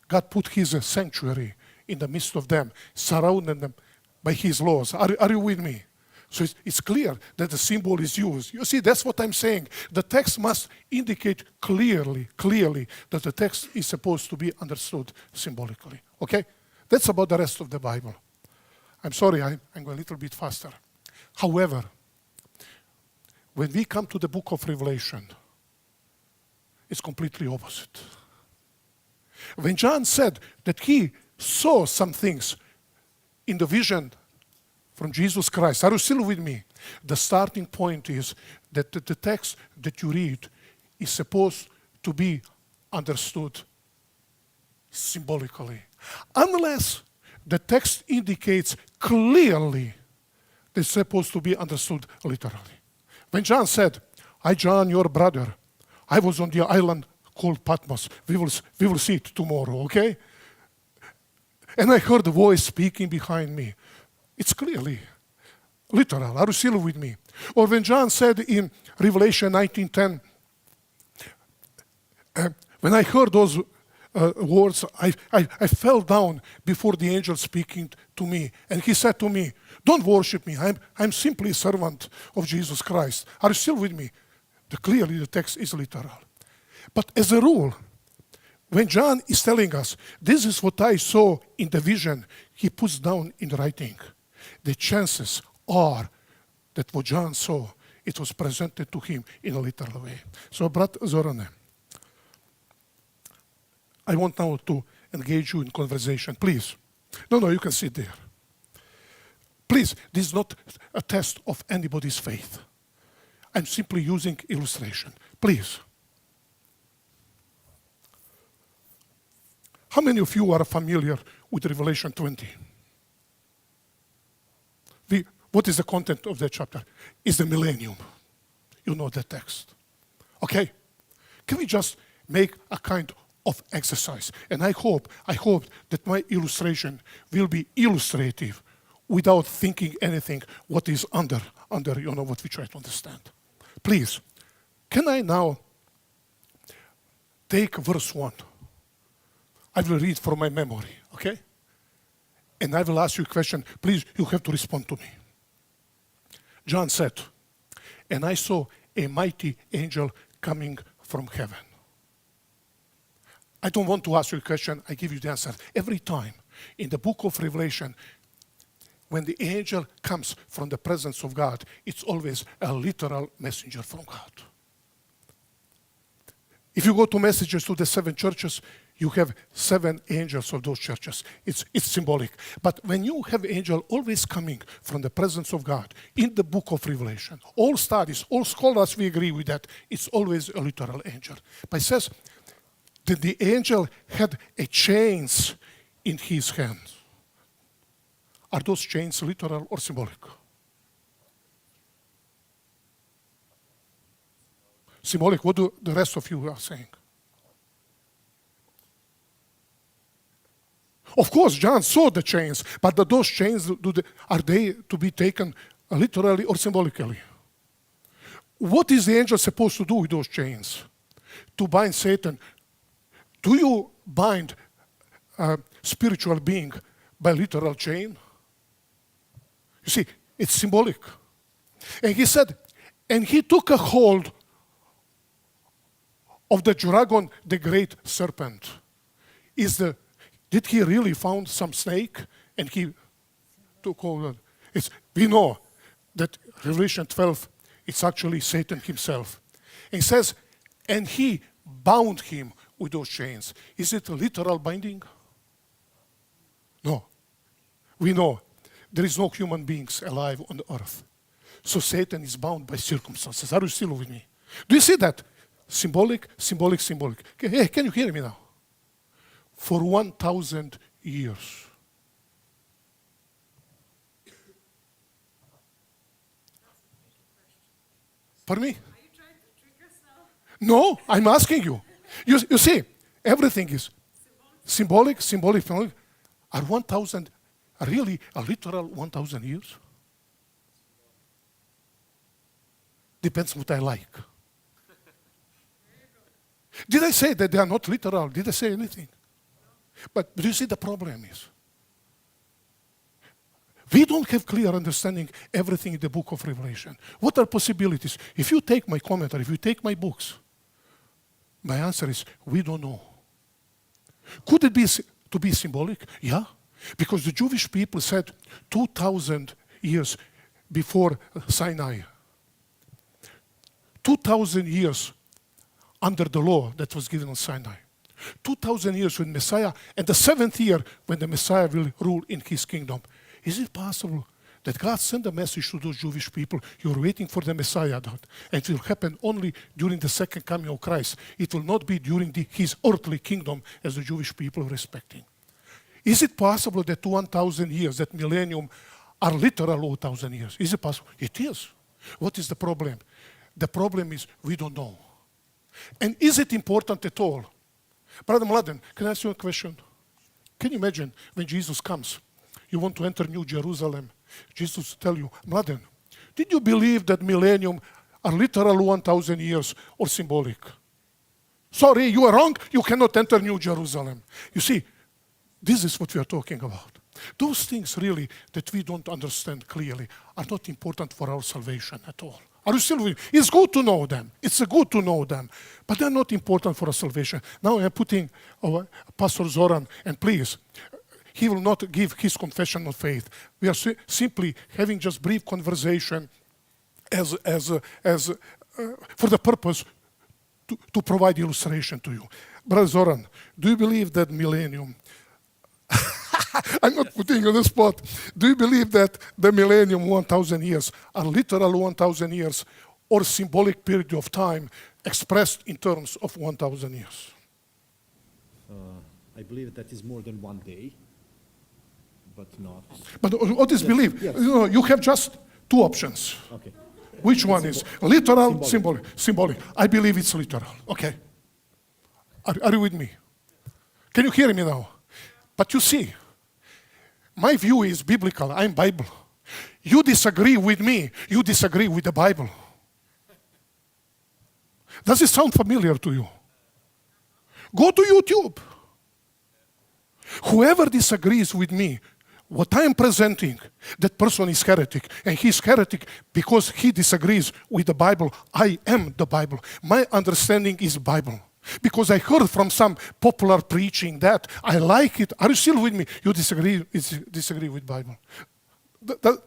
God put his sanctuary in the midst of them, surrounding them by his laws. Are you with me? So it's clear that the symbol is used. You see, that's what I'm saying. The text must indicate clearly that the text is supposed to be understood symbolically. Okay? That's about the rest of the Bible. I'm sorry, I'm going a little bit faster. However, when we come to the book of Revelation, it's completely opposite. When John said that he saw some things in the vision from Jesus Christ, are you still with me? The starting point is that the text that you read is supposed to be understood symbolically. Unless the text indicates clearly that it's supposed to be understood literally. When John said, I, John, your brother, I was on the island called Patmos. We will see it tomorrow, okay? And I heard a voice speaking behind me. It's clearly literal. Are you still with me? Or when John said in Revelation 19:10, when I heard those words, I fell down before the angel speaking to me. And he said to me, don't worship me. I'm simply a servant of Jesus Christ. Are you still with me? Clearly the text is literal. But as a rule, when John is telling us, this is what I saw in the vision, he puts down in writing. The chances are that what John saw, it was presented to him in a literal way. So, Brat Zorane, I want now to engage you in conversation. Please. No, you can sit there. Please, this is not a test of anybody's faith. I'm simply using illustration. Please. How many of you are familiar with Revelation 20? What is the content of that chapter? It's the millennium. You know the text. Okay? Can we just make a kind of exercise? And I hope that my illustration will be illustrative without thinking anything what is under what we try to understand. Please, can I now take verse 1? I will read from my memory, okay? And I will ask you a question. Please, you have to respond to me. John said, and I saw a mighty angel coming from heaven. I don't want to ask you a question. I give you the answer. Every time in the book of Revelation, when the angel comes from the presence of God, it's always a literal messenger from God. If you go to messages to the 7 churches, you have 7 angels of those churches. It's symbolic. But when you have angel always coming from the presence of God in the book of Revelation, all studies, all scholars, we agree with that, it's always a literal angel. But it says that the angel had a chains in his hands. Are those chains literal or symbolic? Symbolic. What do the rest of you are saying? Of course, John saw the chains, but those chains, are they to be taken literally or symbolically? What is the angel supposed to do with those chains? To bind Satan. Do you bind a spiritual being by literal chain? You see, it's symbolic. And he said, and he took a hold of the dragon, the great serpent. Did he really found some snake and he took hold of it? We know that Revelation 12, it's actually Satan himself. And he says, and he bound him with those chains. Is it a literal binding? No. We know there is no human beings alive on the earth. So Satan is bound by circumstances. Are you still with me? Do you see that? Symbolic, symbolic, symbolic. Hey, can you hear me now? For 1,000 years. Pardon me? Are you trying to trick us now? No, I'm asking you. You see, everything is symbolic. Are 1,000 really a literal 1,000 years? Depends what I like. Did I say that they are not literal? Did I say anything? But do you see the problem is? We don't have clear understanding everything in the book of Revelation. What are possibilities? If you take my commentary, if you take my books, my answer is, we don't know. Could it be to be symbolic? Yeah. Because the Jewish people said 2,000 years before Sinai, 2,000 years under the law that was given on Sinai, 2,000 years with Messiah, and the 7th year when the Messiah will rule in his kingdom. Is it possible that God sent a message to those Jewish people? You're waiting for the Messiah, and it will happen only during the second coming of Christ. It will not be during his earthly kingdom as the Jewish people are expecting. Is it possible that 1,000 years, that millennium, are literal 1,000 years? Is it possible? It is. What is the problem? The problem is we don't know. And is it important at all? Brother Mladen, can I ask you a question? Can you imagine when Jesus comes? You want to enter New Jerusalem. Jesus tell you, Mladen, did you believe that millennium are literal 1,000 years or symbolic? Sorry, you are wrong. You cannot enter New Jerusalem. You see, this is what we are talking about. Those things really that we don't understand clearly are not important for our salvation at all. Are you still with me? It's good to know them. It's good to know them. But they're not important for our salvation. Now I'm putting Pastor Zoran, and please, he will not give his confession of faith. We are simply having just brief conversation as for the purpose to provide illustration to you. Brother Zoran, do you believe that millennium, I'm not putting you on the spot, do you believe that the millennium 1,000 years are literal 1,000 years or symbolic period of time expressed in terms of 1,000 years? I believe that is more than one day, but not. But what is belief? Yes. You have just two options. Okay. Which one is literal, symbolic? Symbolic. I believe it's literal. Okay. Are you with me? Can you hear me now? But you see, my view is biblical. I'm Bible. You disagree with me. You disagree with the Bible. Does it sound familiar to you? Go to YouTube. Whoever disagrees with me, what I am presenting, that person is heretic. And he's heretic because he disagrees with the Bible. I am the Bible. My understanding is Bible. Because I heard from some popular preaching that I like it. Are you still with me? You disagree with Bible.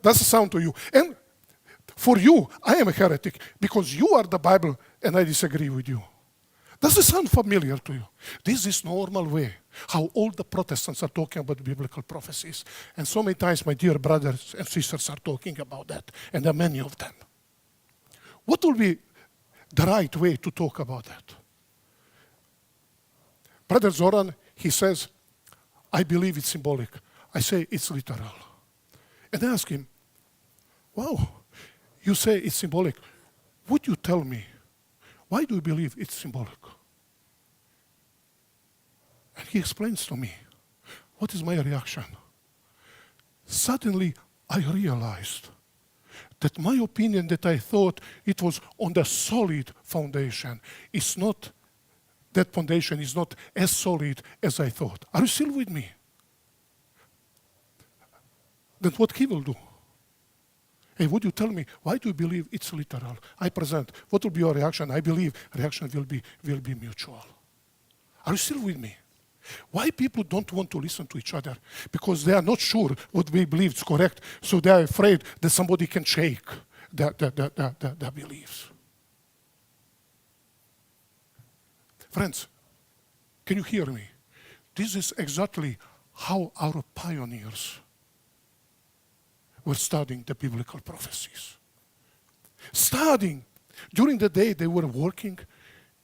Does it sound to you? And for you, I am a heretic because you are the Bible and I disagree with you. Does it sound familiar to you? This is normal way how all the Protestants are talking about biblical prophecies. And so many times my dear brothers and sisters are talking about that, and there are many of them. What will be the right way to talk about that? Brother Zoran, he says, I believe it's symbolic. I say it's literal. And I ask him, wow, you say it's symbolic. Would you tell me, why do you believe it's symbolic? And he explains to me, what is my reaction? Suddenly, I realized that my opinion that I thought it was on the solid foundation is not, that foundation is not as solid as I thought. Are you still with me? Then what he will do? Hey, would you tell me, why do you believe it's literal? I present. What will be your reaction? I believe reaction will be mutual. Are you still with me? Why people don't want to listen to each other? Because they are not sure what we believe is correct, so they are afraid that somebody can shake their beliefs. Friends, can you hear me? This is exactly how our pioneers were studying the biblical prophecies. Studying. During the day they were working.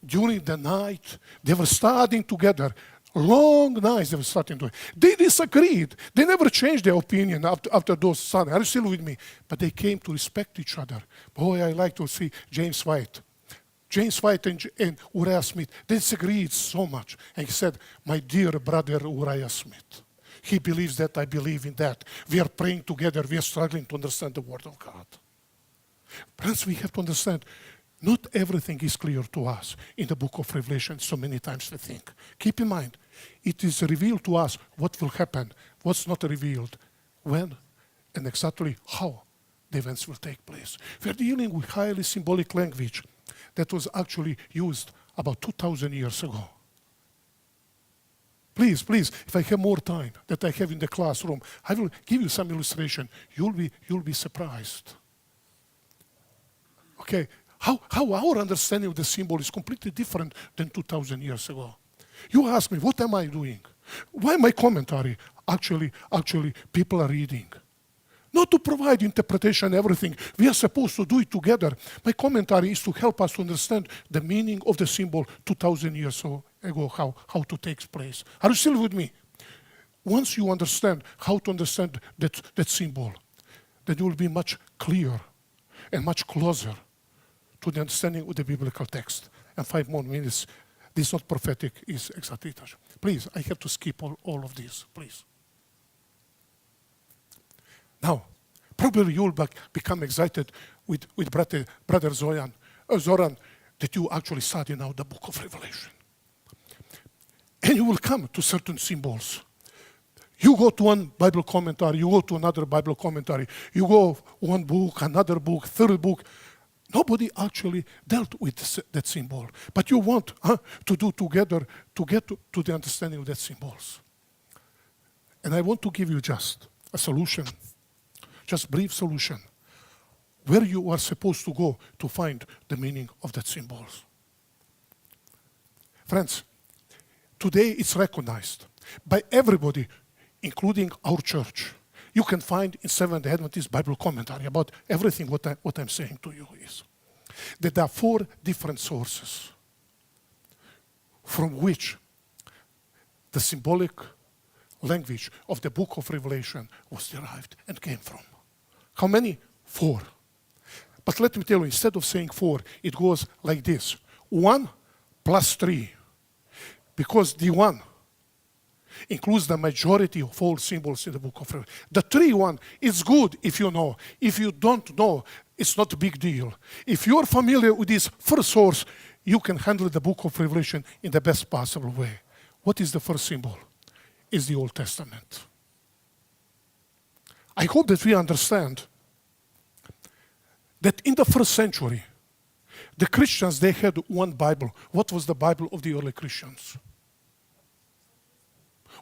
During the night they were studying together. Long nights they were studying together. They disagreed. They never changed their opinion after those studies. Are you still with me? But they came to respect each other. Boy, I like to see James White. James White and Uriah Smith, they disagreed so much. And he said, my dear brother Uriah Smith, he believes that, I believe in that. We are praying together. We are struggling to understand the Word of God. Friends, we have to understand, not everything is clear to us in the book of Revelation so many times we think. Keep in mind, it is revealed to us what will happen, what's not revealed, when, and exactly how the events will take place. We're dealing with highly symbolic language that was actually used about 2,000 years ago. Please, if I have more time that I have in the classroom, I will give you some illustration. You'll be surprised. Okay, how our understanding of the symbol is completely different than 2,000 years ago. You ask me, what am I doing? Why my commentary? Actually, people are reading. Not to provide interpretation, everything. We are supposed to do it together. My commentary is to help us to understand the meaning of the symbol 2,000 years ago, how to take place. Are you still with me? Once you understand how to understand that symbol, then you will be much clearer and much closer to the understanding of the biblical text. And 5 more minutes. This is not prophetic, it's exactly that. Please, I have to skip all of this, please. Now, probably you will become excited with brother Zoran, that you actually study now the book of Revelation. And you will come to certain symbols. You go to one Bible commentary, you go to another Bible commentary, you go one book, another book, third book. Nobody actually dealt with that symbol. But you want to do together to get to the understanding of that symbols. And I want to give you just a solution, just brief solution, where you are supposed to go to find the meaning of that symbols. Friends, today it's recognized by everybody, including our church. You can find in Seventh-day Adventist Bible commentary about everything what I'm saying to you is that there are 4 different sources from which the symbolic language of the book of Revelation was derived and came from. How many? 4. But let me tell you, instead of saying 4, it goes like this. 1 plus 3. Because the 1 includes the majority of all symbols in the book of Revelation. The 3 one is good if you know. If you don't know, it's not a big deal. If you're familiar with this first source, you can handle the book of Revelation in the best possible way. What is the first symbol? It's the Old Testament. I hope that we understand that in the first century, the Christians, they had one Bible. What was the Bible of the early Christians?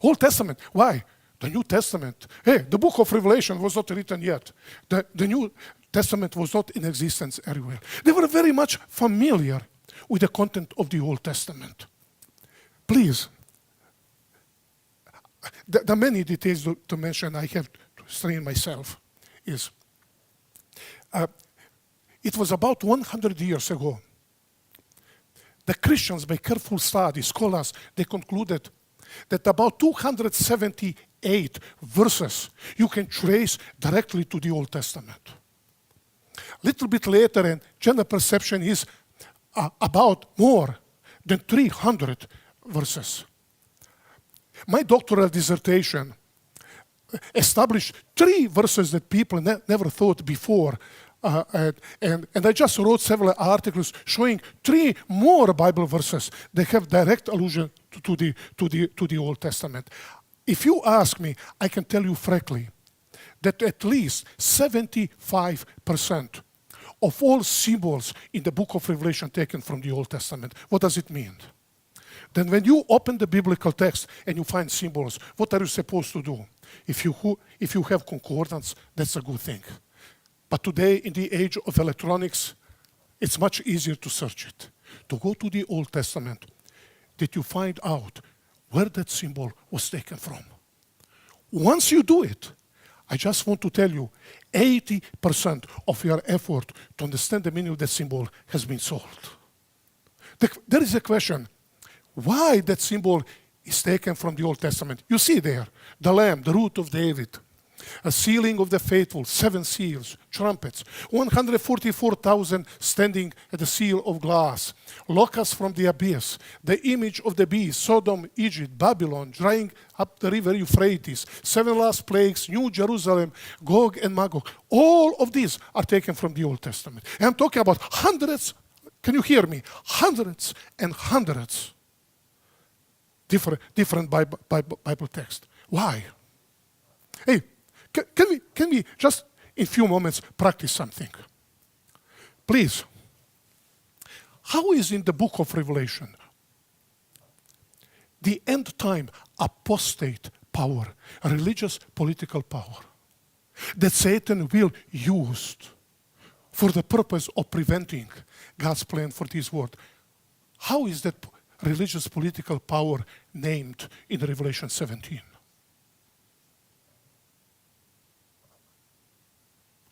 Old Testament. Why? The New Testament. Hey, the book of Revelation was not written yet. The New Testament was not in existence everywhere. They were very much familiar with the content of the Old Testament. Please, the many details to mention, I have to strain myself, is it was about 100 years ago. The Christians, by careful study, scholars, they concluded that about 278 verses you can trace directly to the Old Testament. Little bit later, and general perception is about more than 300 verses. My doctoral dissertation established 3 verses that people never thought before. And I just wrote several articles showing 3 more Bible verses that have direct allusion to the Old Testament. If you ask me, I can tell you frankly that at least 75% of all symbols in the book of Revelation taken from the Old Testament. What does it mean? Then when you open the biblical text and you find symbols, what are you supposed to do? If you have concordance, that's a good thing. But today, in the age of electronics, it's much easier to search it. To go to the Old Testament, that you find out where that symbol was taken from. Once you do it, I just want to tell you, 80% of your effort to understand the meaning of that symbol has been solved. There is a question, why that symbol is taken from the Old Testament? You see there, the Lamb, the root of David, a sealing of the faithful, 7 seals, trumpets, 144,000 standing at the seal of glass, locusts from the abyss, the image of the beast, Sodom, Egypt, Babylon, drying up the river Euphrates, 7 last plagues, New Jerusalem, Gog and Magog. All of these are taken from the Old Testament. And I'm talking about hundreds, can you hear me? Hundreds and hundreds different Bible texts. Why? Hey, Can we just in few moments practice something? Please. How is in the book of Revelation the end time apostate power, religious political power, that Satan will use for the purpose of preventing God's plan for this world? How is that religious political power named in Revelation 17?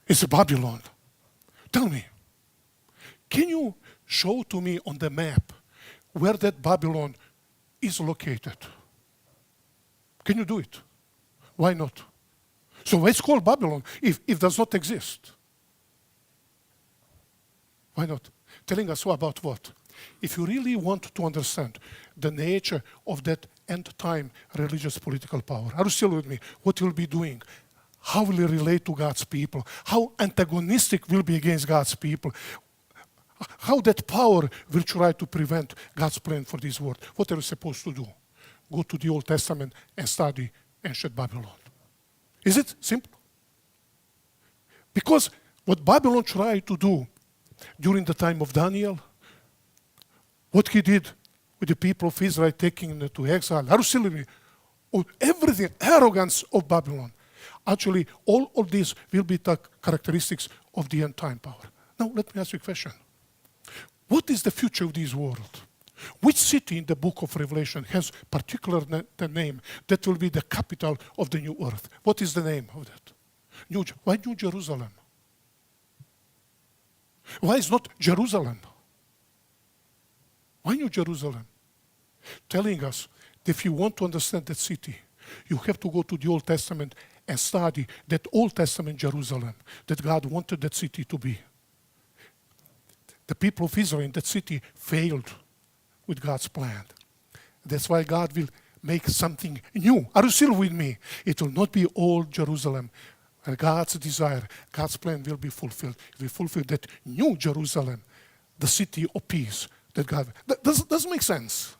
It's Babylon. Tell me, can you show to me on the map where that Babylon is located? Can you do it? Why not? So why it's called Babylon if it does not exist? Why not? Telling us about what? If you really want to understand the nature of that end time religious political power, are you still with me? What will be doing? How will it relate to God's people? How antagonistic will be against God's people? How that power will try to prevent God's plan for this world? What are you supposed to do? Go to the Old Testament and study ancient Babylon. Is it simple? Because what Babylon tried to do during the time of Daniel, what he did with the people of Israel taking them to exile, everything, arrogance of Babylon. Actually, all of these will be the characteristics of the end time power. Now, let me ask you a question. What is the future of this world? Which city in the book of Revelation has particular the name that will be the capital of the new earth? What is the name of that? Why New Jerusalem? Why is not Jerusalem? Why New Jerusalem? Telling us that if you want to understand that city, you have to go to the Old Testament and study that Old Testament Jerusalem that God wanted that city to be. The people of Israel in that city failed with God's plan. That's why God will make something new. Are you still with me? It will not be old Jerusalem. God's desire, God's plan will be fulfilled. We fulfill that new Jerusalem, the city of peace that God. Does make sense?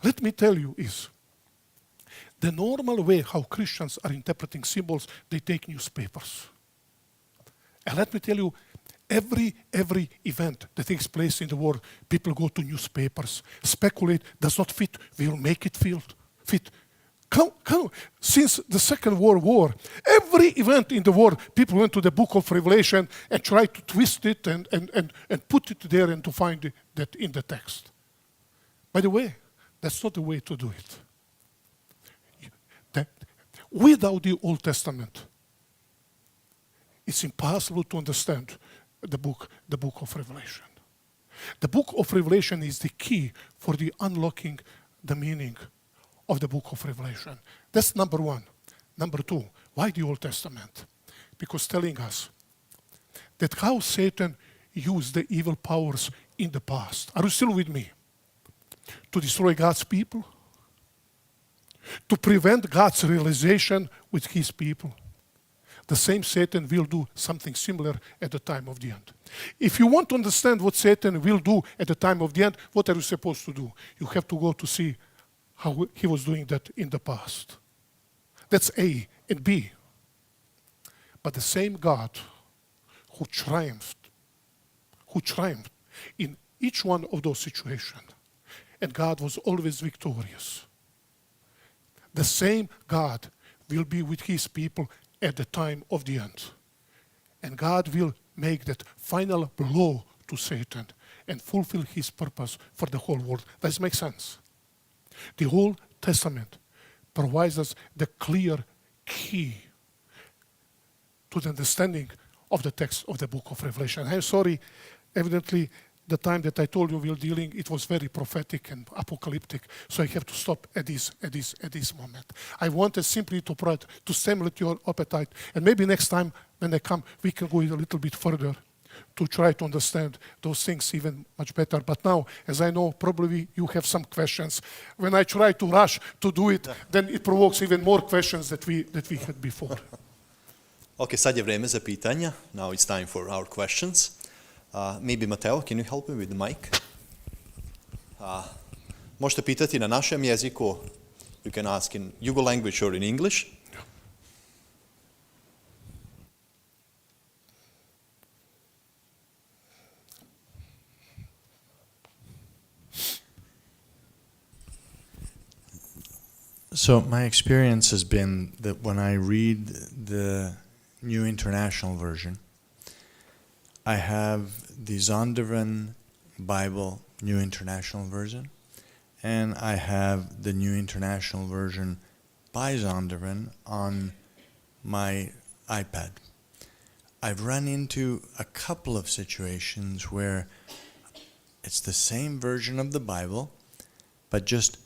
Let me tell you is the normal way how Christians are interpreting symbols, they take newspapers. And let me tell you, every event that takes place in the world, people go to newspapers, speculate, does not fit, we will make it fit. Since the Second World War, every event in the world, people went to the book of Revelation and tried to twist it and put it there and to find that in the text. By the way, that's not the way to do it. Without the Old Testament, it's impossible to understand the book of Revelation. The book of Revelation is the key for the unlocking the meaning of the book of Revelation. That's number one. Number two, why the Old Testament? Because telling us that how Satan used the evil powers in the past. Are you still with me? To destroy God's people, to prevent God's realization with his people. The same Satan will do something similar at the time of the end. If you want to understand what Satan will do at the time of the end, what are you supposed to do? You have to go to see how he was doing that in the past. That's A and B. But the same God who triumphed in each one of those situations, and God was always victorious. The same God will be with his people at the time of the end. And God will make that final blow to Satan and fulfill his purpose for the whole world. Does it make sense? The Old Testament provides us the clear key to the understanding of the text of the book of Revelation. I'm sorry, evidently, the time that I told you we're dealing, it was very prophetic and apocalyptic, so I have to stop at this moment. I wanted simply to stimulate your appetite, and maybe next time when I come, we can go a little bit further to try to understand those things even much better. But now, as I know, probably you have some questions. When I try to rush to do it, then it provokes even more questions that we had before. Okay, sad je vreme za pitanja. Now it's time for our questions. Maybe Mateo, can you help me with the mic? Možete pitati na našem jeziku. You can ask in Yugo language or in English. So my experience has been that when I read the New International Version, I have the Zondervan Bible New International Version, and I have the New International Version by Zondervan on my iPad. I've run into a couple of situations where it's the same version of the Bible, but just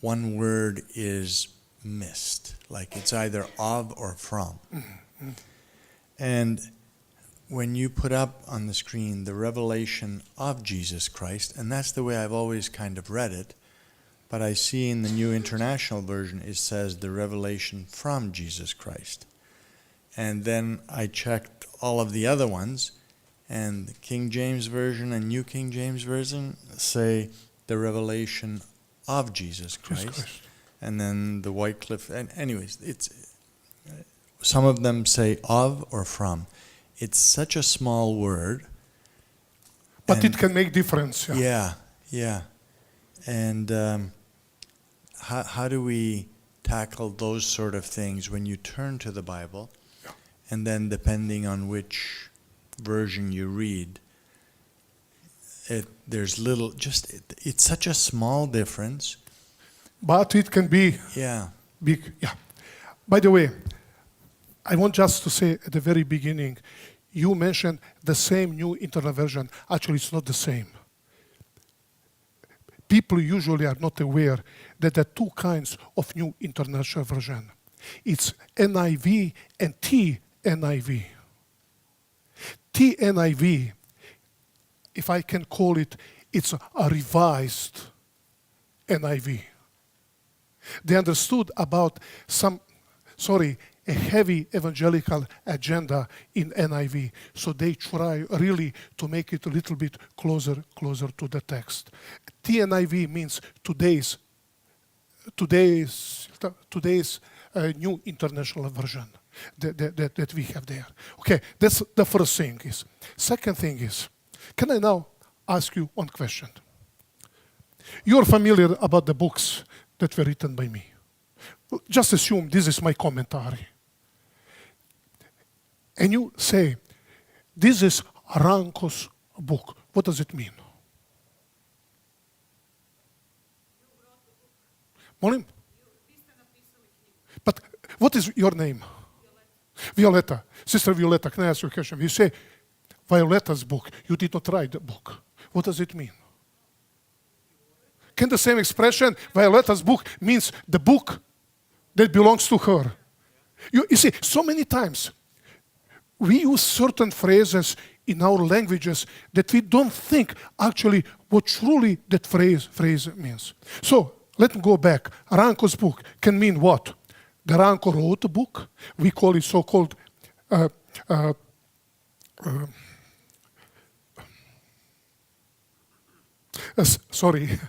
one word is missed, like it's either of or from. Mm-hmm. And when you put up on the screen the revelation of Jesus Christ, and that's the way I've always kind of read it, but I see in the New International Version it says the revelation from Jesus Christ. And then I checked all of the other ones, and the King James Version and New King James Version say the revelation of Jesus Christ. And then the Wycliffe, and anyways, it's some of them say of or from. It's such a small word. But it can make difference. Yeah. And how do we tackle those sort of things when you turn to the Bible, and then depending on which version you read, there's little, it's such a small difference. But it can be big. Yeah. By the way, I want just to say at the very beginning, you mentioned the same New International Version. Actually, it's not the same. People usually are not aware that there are two kinds of New International Version. It's NIV and TNIV. TNIV, if I can call it, it's a revised NIV. They understood about a heavy evangelical agenda in NIV, so they try really to make it a little bit closer to the text. TNIV means today's New International Version that we have there. Okay, that's the first thing. Second thing is, can I now ask you one question? You're familiar about the books that were written by me. Just assume this is my commentary. And you say, this is Ranko's book. What does it mean? Molim? But what is your name? Violeta. Sister Violeta, can I ask you a question? You say, Violeta's book. You did not write the book. What does it mean? Can the same expression, Violeta's book, means the book that belongs to her? You see, so many times, we use certain phrases in our languages that we don't think actually what truly that phrase means. So, let me go back. Ranko's book can mean what? The Ranko wrote a book. We call it so-called sorry,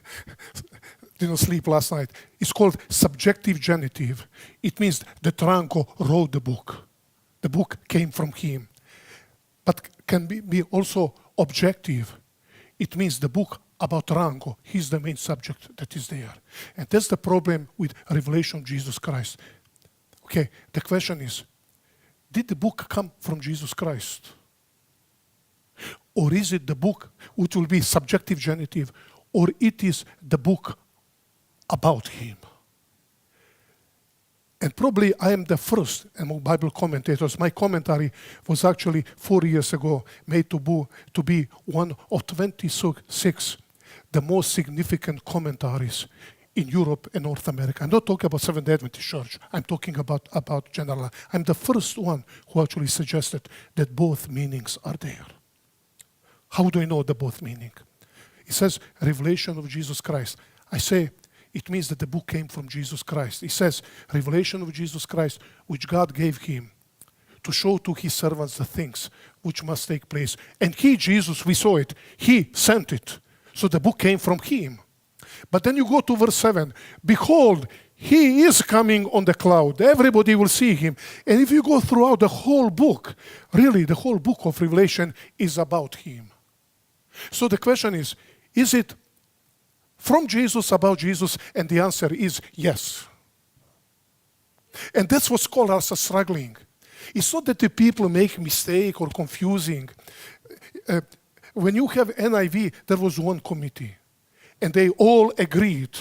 didn't sleep last night. It's called subjective genitive. It means that Ranko wrote the book. The book came from him. But can be also objective. It means the book about Ranko. He's the main subject that is there. And that's the problem with revelation of Jesus Christ. Okay, the question is, did the book come from Jesus Christ? Or is it the book which will be subjective genitive, or it is the book about him? And probably I am the first among Bible commentators. My commentary was actually 4 years ago made to be one of 26 the most significant commentaries in Europe and North America. I'm not talking about Seventh-day Adventist Church. I'm talking about general. I'm the first one who actually suggested that both meanings are there. How do I know the both meaning? It says revelation of Jesus Christ. I say it means that the book came from Jesus Christ. It says revelation of Jesus Christ, which God gave him to show to his servants the things which must take place. And he, Jesus, we saw it. He sent it. So the book came from him. But then you go to verse 7. Behold, he is coming on the cloud. Everybody will see him. And if you go throughout the whole book, really the whole book of Revelation is about him. So the question is it from Jesus, about Jesus? And the answer is yes. And that's what scholars are struggling. It's not that the people make mistake or confusing. When you have NIV, there was one committee, and they all agreed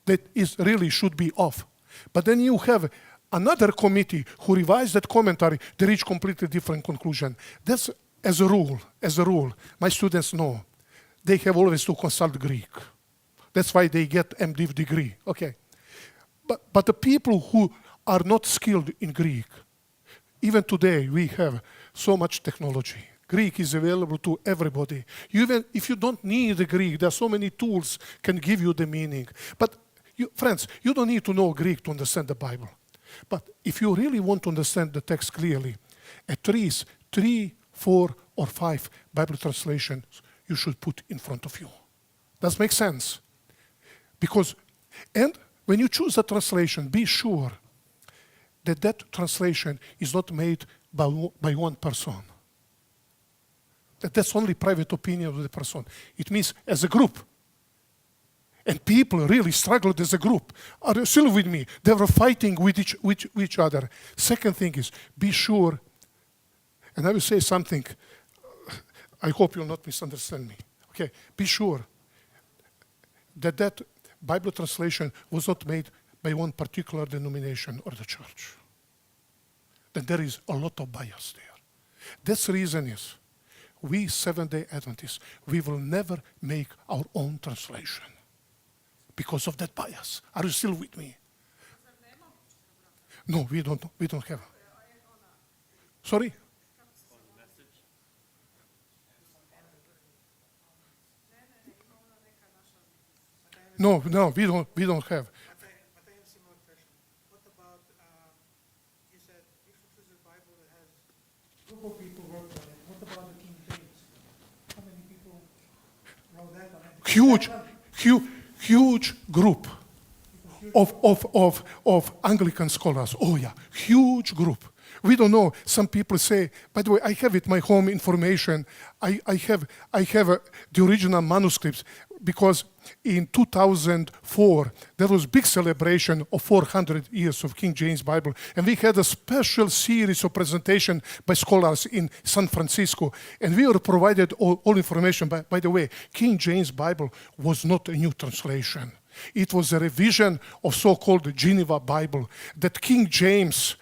that it really should be off. But then you have another committee who revised that commentary, they reach completely different conclusion. That's as a rule, my students know, they have always to consult Greek. That's why they get MDiv degree, okay. But the people who are not skilled in Greek, even today we have so much technology. Greek is available to everybody. Even if you don't need the Greek, there are so many tools can give you the meaning. But friends, you don't need to know Greek to understand the Bible. But if you really want to understand the text clearly, at least 3, 4, or 5 Bible translations you should put in front of you. Does make sense? Because, and when you choose a translation, be sure that that translation is not made by one person. That's only private opinion of the person. It means as a group. And people really struggled as a group. Are you still with me? They were fighting with each other. Second thing is, be sure, and I will say something, I hope you'll not misunderstand me. Okay, be sure that that Bible translation was not made by one particular denomination or the church. That there is a lot of bias there. That's the reason is, we Seventh-day Adventists, we will never make our own translation because of that bias. Are you still with me? No, we don't have. Sorry? No, we don't have. But I have a similar question. What about, you said you should choose a Bible that has a group of people working on it. What about the King James? How many people wrote that on it? Huge group of Anglican scholars. Oh yeah, huge group. We don't know. Some people say, by the way, I have it, my home information. I have the original manuscripts because in 2004, there was big celebration of 400 years of King James Bible. And we had a special series of presentation by scholars in San Francisco. And we were provided all information. By the way, King James Bible was not a new translation. It was a revision of so-called Geneva Bible that King James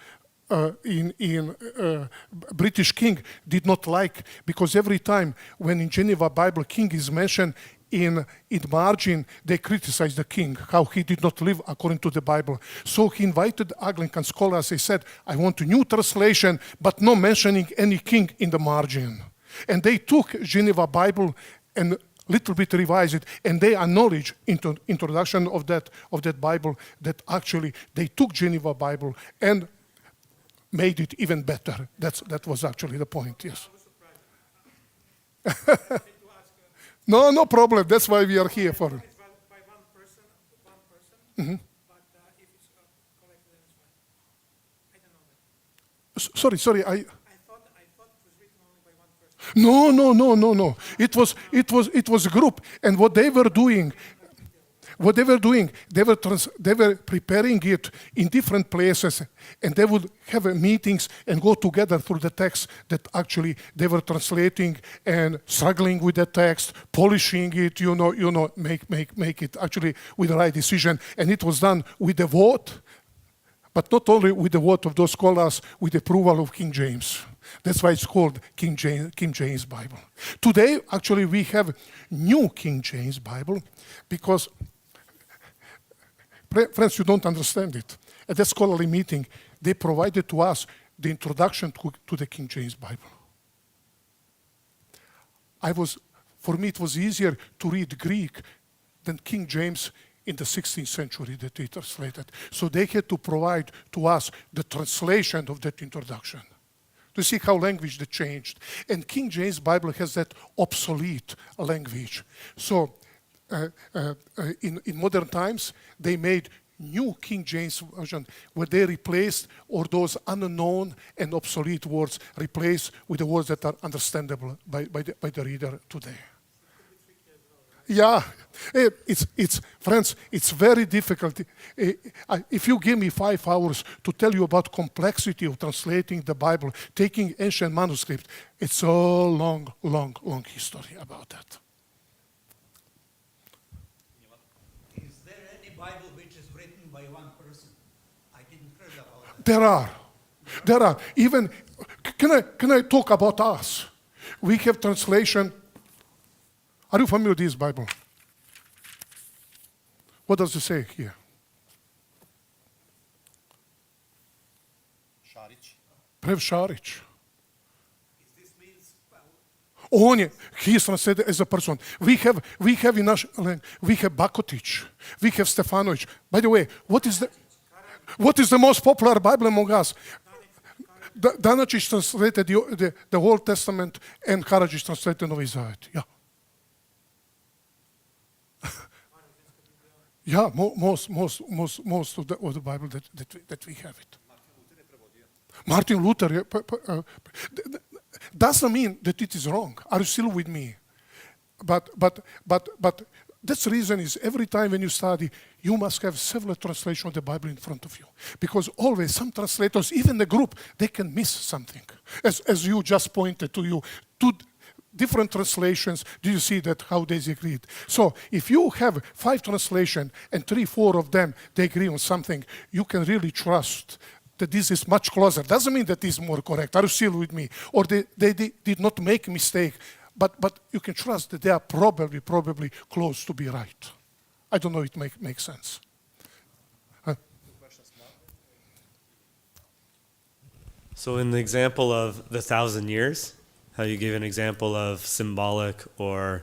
British king did not like, because every time when in Geneva Bible king is mentioned, in margin they criticize the king, how he did not live according to the Bible. So he invited Anglican scholars. He said, I want a new translation, but no mentioning any king in the margin. And they took Geneva Bible and little bit revised it, and they acknowledge into introduction of that Bible that actually they took Geneva Bible and made it even better. That was actually the point, yes. No problem. That's why we are here for. It's by one person, mm-hmm. But if it's collected, then it's fine. I don't know that. Sorry. I thought it was written only by one person. No. It was a group, and what they were doing, they were preparing it in different places, and they would have meetings and go together through the text that actually they were translating and struggling with the text, polishing it, make it actually with the right decision. And it was done with the vote, but not only with the vote of those scholars, with the approval of King James. That's why it's called King James Bible. Today, actually, we have new King James Bible because, friends, you don't understand it. At that scholarly meeting, they provided to us the introduction to the King James Bible. For me, it was easier to read Greek than King James in the 16th century that they translated. So they had to provide to us the translation of that introduction. To see how language they changed. And King James Bible has that obsolete language. So in modern times, they made new King James Version where they replaced all those unknown and obsolete words, replaced with the words that are understandable by the reader today. Yeah, it's friends. It's very difficult. If you give me 5 hours to tell you about complexity of translating the Bible, taking ancient manuscript, it's a long, long, long history about that. Is there any Bible which is written by one person? I didn't heard about that. There are. Even, can I talk about us? We have translation. Are you familiar with this Bible? What does it say here? Prev Šarić. This means, well, He is translated as a person. We have in our language, we have Bakotić, we have Stefanović. By the way, what is the most popular Bible among us? Danačić translated the Old Testament and Karadžić translated Novi Zavet. Yeah. Yeah, most of the Bible that we have it. Martin Luther doesn't mean that it is wrong. Are you still with me? But that's the reason is every time when you study, you must have several translations of the Bible in front of you. Because always some translators, even the group, they can miss something. As you just pointed to you, two different translations, do you see that how they agreed? So if you have 5 translations and 3-4 of them, they agree on something, you can really trust that this is much closer. Doesn't mean that this is more correct. Are you still with me? Or they did not make a mistake. But you can trust that they are probably close to be right. I don't know if it makes sense. So in the example of the 1,000 years, how you gave an example of symbolic or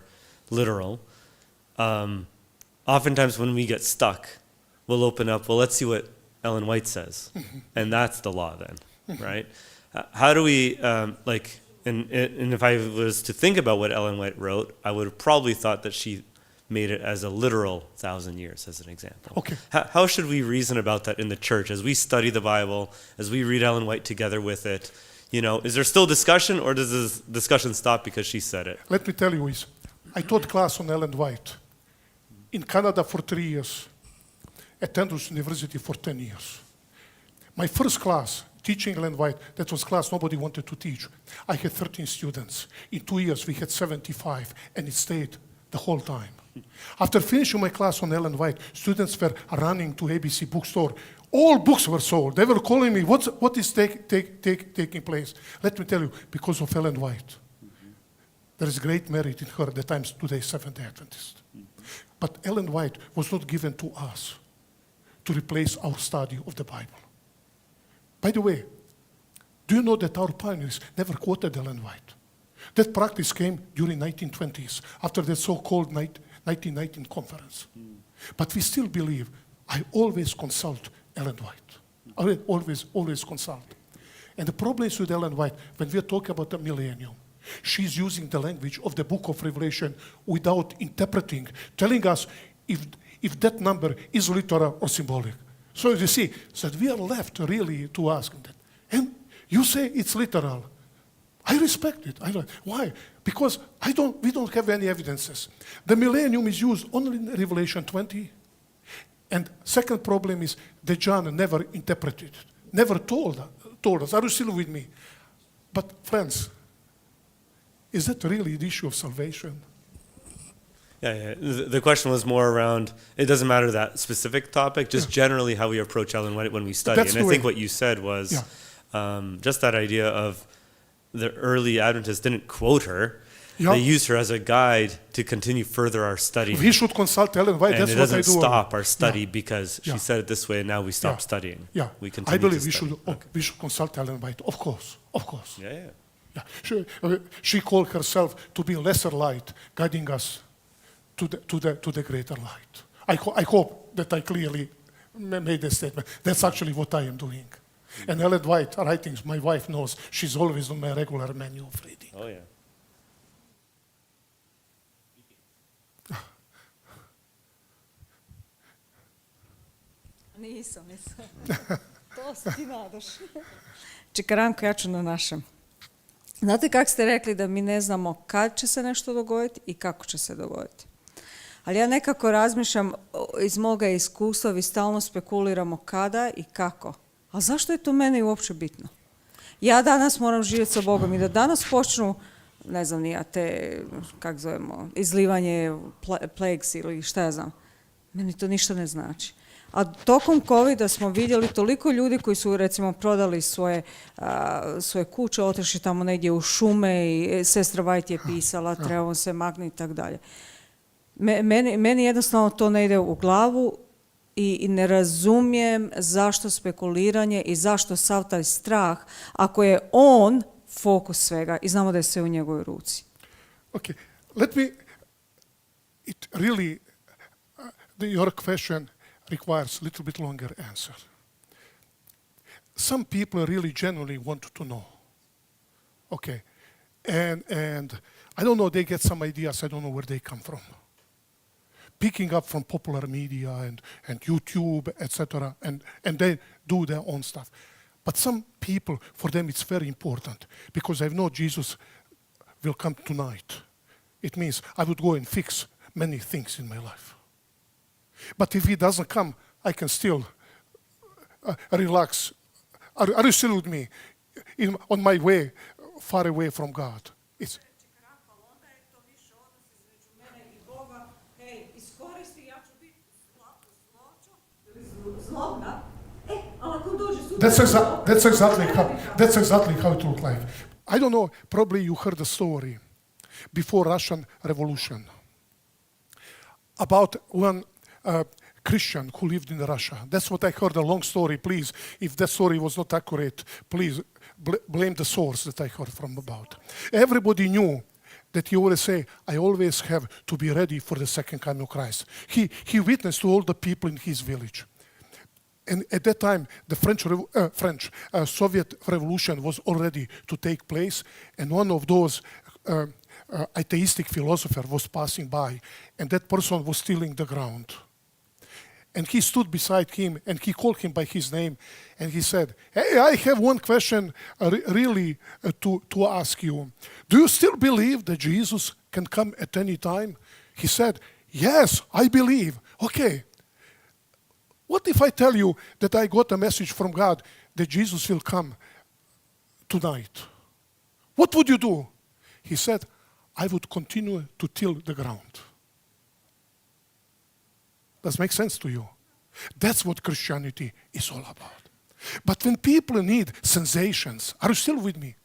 literal, oftentimes when we get stuck, we'll open up, well, let's see what Ellen White says. And that's the law then, right? How do we, and if I was to think about what Ellen White wrote, I would have probably thought that she made it as a literal 1,000 years, as an example. Okay. How should we reason about that in the church as we study the Bible, as we read Ellen White together with it? You know, is there still discussion, or does this discussion stop because she said it? Let me tell you, I taught class on Ellen White in Canada for 3 years, at Andrews University for 10 years. My first class, teaching Ellen White, that was class nobody wanted to teach. I had 13 students. In 2 years, we had 75, and it stayed the whole time. After finishing my class on Ellen White, students were running to ABC bookstore. All books were sold. They were calling me, what is taking place? Let me tell you, because of Ellen White. There is great merit in her at the times today, Seventh-day Adventist. But Ellen White was not given to us to replace our study of the Bible. By the way, do you know that our pioneers never quoted Ellen White? That practice came during 1920s, after the so-called 1919 conference. But we still believe, I always consult Ellen White. I always consult. And the problem is with Ellen White, when we are talking about the millennium, she's using the language of the book of Revelation without interpreting, telling us if that number is literal or symbolic. So you see, that we are left really to ask that. And you say it's literal. I respect it. Why? Because we don't have any evidences. The millennium is used only in Revelation 20. And second problem is that John never interpreted, never told us. Are you still with me? But friends, is that really the issue of salvation? Yeah. The question was more around, it doesn't matter that specific topic, just generally how we approach Ellen White when we study. That's and I the think way. what you said was just that idea of the early Adventists didn't quote her. Yeah. They used her as a guide to continue further our study. We should consult Ellen White. And That's it what I doesn't do. stop our study because she Yeah. said it this way, and now we stop studying. Yeah, We continue I believe to we study. should should consult Ellen White. Of course. Yeah. Yeah. She called herself to be lesser light, guiding us to the greater light. I hope that I clearly made the statement. That's actually what I am doing. And Ellen White writings, my wife knows, she's always on my regular menu of reading. Oh, yeah. Nisam. To si ti nadaš. Čekaj, Ranko, ja ću na našem. Znate kako ste rekli da mi ne znamo kad će se nešto dogoditi i kako će se dogoditi. Ali ja nekako razmišljam iz moga iskustva, vi stalno spekuliramo kada i kako. A zašto je to meni uopće bitno? Ja danas moram živjeti sa Bogom i da danas počnu, ne znam ni ja, te, kak zovemo, izlivanje plagues ili šta ja znam. Meni to ništa ne znači. A tokom covida smo vidjeli toliko ljudi koji su recimo prodali svoje kuće, otišli tamo negdje u šume i sestra White je pisala, trebamo se maknuti i tako dalje. Meni jednostavno to ne ide u glavu i ne razumijem zašto spekuliranje i zašto sav taj strah ako je on fokus svega i znamo da je sve u njegovoj ruci. Okay, let me, it really, your question requires a little bit longer answer. Some people really genuinely want to know. Okay, and I don't know, they get some ideas, I don't know where they come from. Picking up from popular media and YouTube, etc., and they do their own stuff. But some people, for them it's very important, because I know Jesus will come tonight. It means I would go and fix many things in my life. But if he doesn't come, I can still relax. Are you still with me? On my way, far away from God. It's That's exactly how it looked like. I don't know, probably you heard the story before Russian Revolution about one Christian who lived in Russia. That's what I heard, a long story. Please, if that story was not accurate, please blame the source that I heard from about. Everybody knew that he always say, I always have to be ready for the second coming of Christ. He witnessed to all the people in his village. And at that time, the Soviet Revolution was already to take place, and one of those atheistic philosophers was passing by, and that person was stealing the ground. And he stood beside him, and he called him by his name, and he said, hey, I have one question really to ask you. Do you still believe that Jesus can come at any time? He said, yes, I believe. Okay. What if I tell you that I got a message from God that Jesus will come tonight? What would you do? He said, I would continue to till the ground. Does it make sense to you? That's what Christianity is all about. But when people need sensations, are you still with me?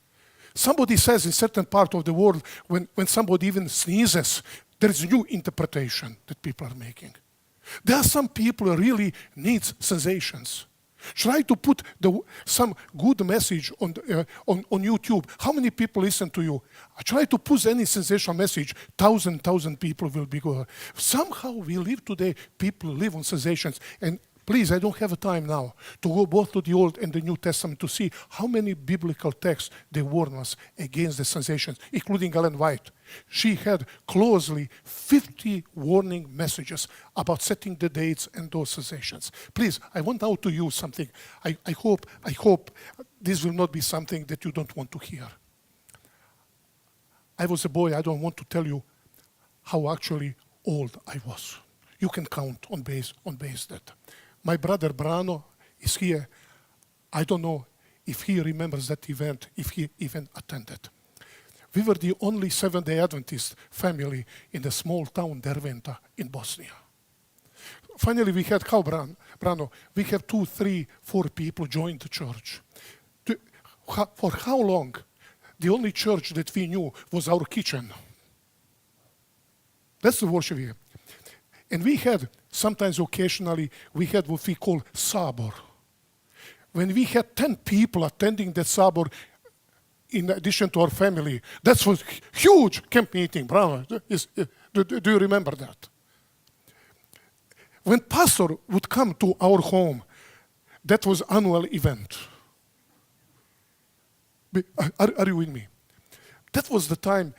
Somebody says in certain part of the world, when somebody even sneezes, there is a new interpretation that people are making. There are some people who really need sensations. Try to put some good message on YouTube. How many people listen to you? Try to put any sensational message. 1,000 people will be good. Somehow we live today, people live on sensations. And please, I don't have time now to go both to the Old and the New Testament to see how many biblical texts they warn us against the sensations, including Ellen White. She had closely 50 warning messages about setting the dates and those sensations. Please, I want now to use something. I hope this will not be something that you don't want to hear. I was a boy, I don't want to tell you how actually old I was. You can count on base that. My brother Brano is here. I don't know if he remembers that event, if he even attended. We were the only Seventh-day Adventist family in the small town Derventa in Bosnia. Finally, we had, Brano? We have 2, 3, 4 people join the church. For how long? The only church that we knew was our kitchen. That's the worship here. And we had, sometimes occasionally, we had what we call sabor. When we had 10 people attending that sabor, in addition to our family, that was huge camp meeting, bravo. Do you remember that? When pastor would come to our home, that was annual event. Are you with me? That was the time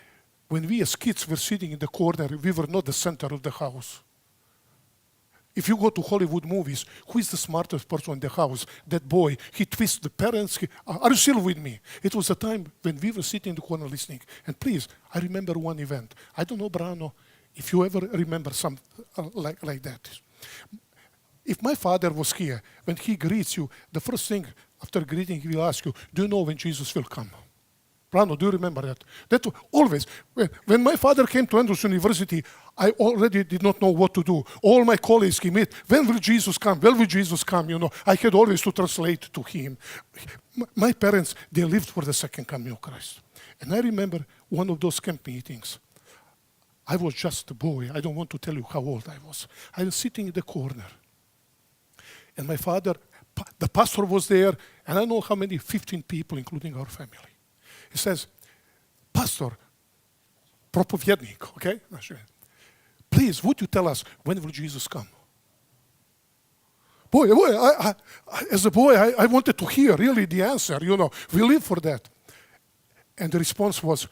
when we as kids were sitting in the corner, we were not the center of the house. If you go to Hollywood movies, who is the smartest person in the house? That boy. He twists the parents. Are you still with me? It was a time when we were sitting in the corner listening. And please, I remember one event. I don't know, Brano, If you ever remember some like that. If my father was here, when he greets you, the first thing after greeting, he will ask you, do you know when Jesus will come? Brano, do you remember that? That always. When my father came to Andrews University, I already did not know what to do. All my colleagues came in, when will Jesus come? When will Jesus come? You know, I had always to translate to him. My parents, they lived for the second coming of Christ. And I remember one of those camp meetings. I was just a boy. I don't want to tell you how old I was. I was sitting in the corner. And my father, the pastor was there, and I know how many, 15 people, including our family. He says, Pastor, propovjednik, okay? Please, would you tell us when will Jesus come? Boy, as a boy, I wanted to hear really the answer, you know. We live for that. And the response was,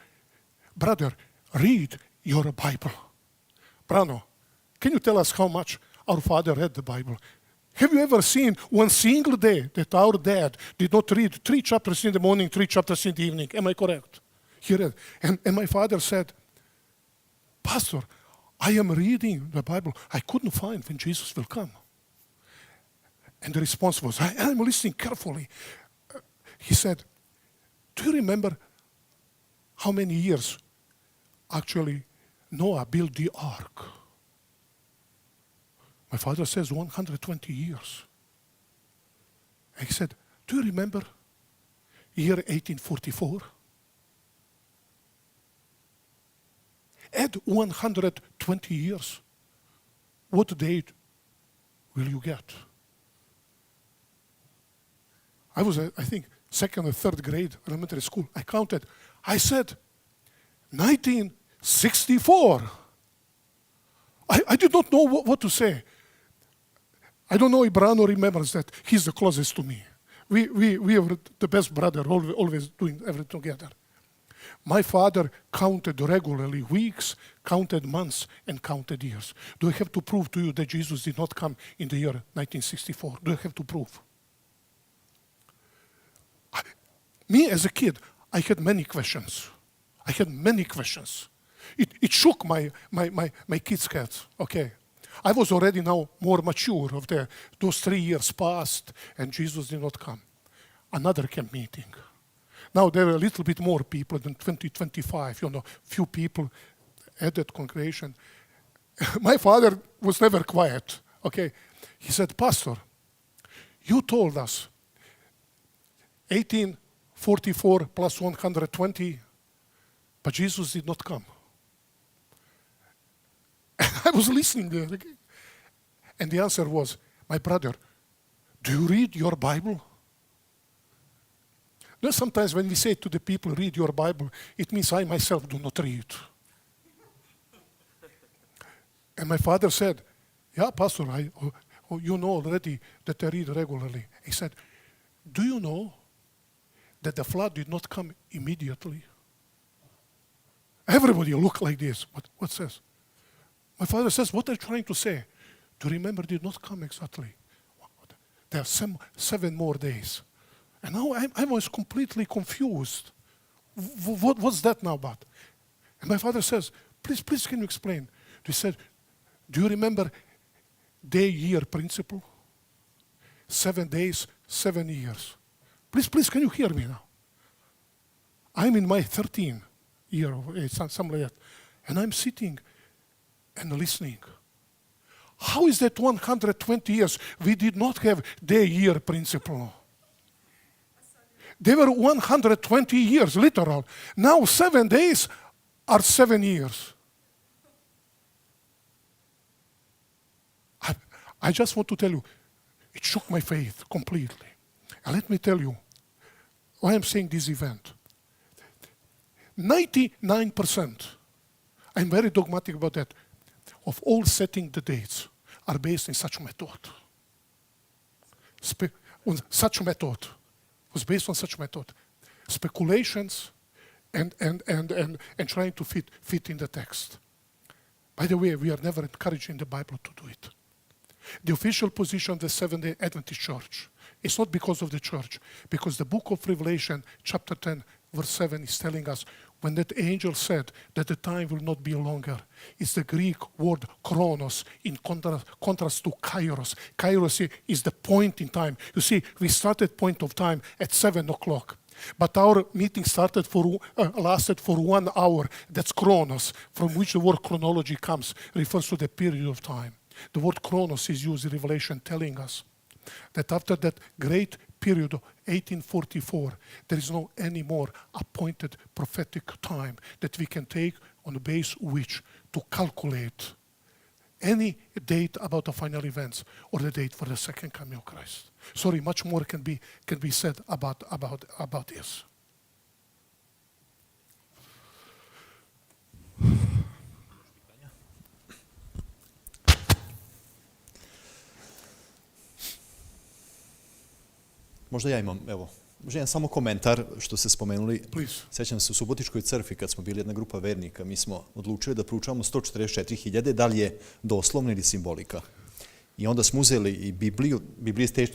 brother, read your Bible. Brano, can you tell us how much our father read the Bible? Have you ever seen one single day that our dad did not read 3 chapters in the morning, 3 chapters in the evening? Am I correct? He read. And my father said, Pastor, I am reading the Bible. I couldn't find when Jesus will come. And the response was, I'm listening carefully. He said, do you remember how many years actually Noah built the ark? My father says 120 years. And he said, do you remember year 1844? Add 120 years. What date will you get? I was, I think, 2nd or 3rd grade elementary school. I counted. I said, 1964. I did not know what to say. I don't know if Brano remembers that. He's the closest to me. We are the best brother, always doing everything together. My father counted regularly weeks, counted months, and counted years. Do I have to prove to you that Jesus did not come in the year 1964? Do I have to prove? Me as a kid, I had many questions. It shook my kids' heads, okay? I was already now more mature of those 3 years passed and Jesus did not come. Another camp meeting. Now there are a little bit more people than 25, you know, few people at that congregation. My father was never quiet, okay? He said, Pastor, you told us 1844 plus 120, but Jesus did not come. I was listening there again. And the answer was, my brother, do you read your Bible? You know, sometimes when we say to the people, read your Bible, it means I myself do not read. And my father said, yeah, Pastor, you know already that I read regularly. He said, do you know that the flood did not come immediately? Everybody looked like this. What says? My father says, what are you trying to say? To remember did not come exactly. There are 7 more days. And now I was completely confused. What's that now about? And my father says, please can you explain? He said, do you remember day-year principle? 7 days, 7 years. Please can you hear me now? I'm in my 13th year of age, something like that. And I'm sitting and listening. How is that 120 years we did not have day-year principle? They were 120 years, literal. Now 7 days are 7 years. I just want to tell you, it shook my faith completely. And let me tell you why I'm saying this event. 99%, I'm very dogmatic about that, of all setting the dates are based in such method. Such method was based on such method. Speculations and trying to fit in the text. By the way, we are never encouraged in the Bible to do it. The official position of the Seventh-day Adventist Church is not because of the church, because the book of Revelation, chapter 10, verse 7 is telling us when that angel said that the time will not be longer, it's the Greek word chronos in contrast to kairos. Kairos is the point in time. You see, we started point of time at 7 o'clock. But our meeting lasted for 1 hour. That's chronos, from which the word chronology comes, refers to the period of time. The word chronos is used in Revelation, telling us that after that great period of 1844, there is no any more appointed prophetic time that we can take on the base which to calculate any date about the final events or the date for the second coming of Christ. Sorry, much more can be said about this. Možda ja imam, evo, možda jedan samo komentar što ste spomenuli. Please. Sećam se u Subotičkoj crkvi kad smo bili jedna grupa vernika, mi smo odlučili da proučavamo 144.000, da li je doslovna ili simbolika. I onda smo uzeli i Bibliju,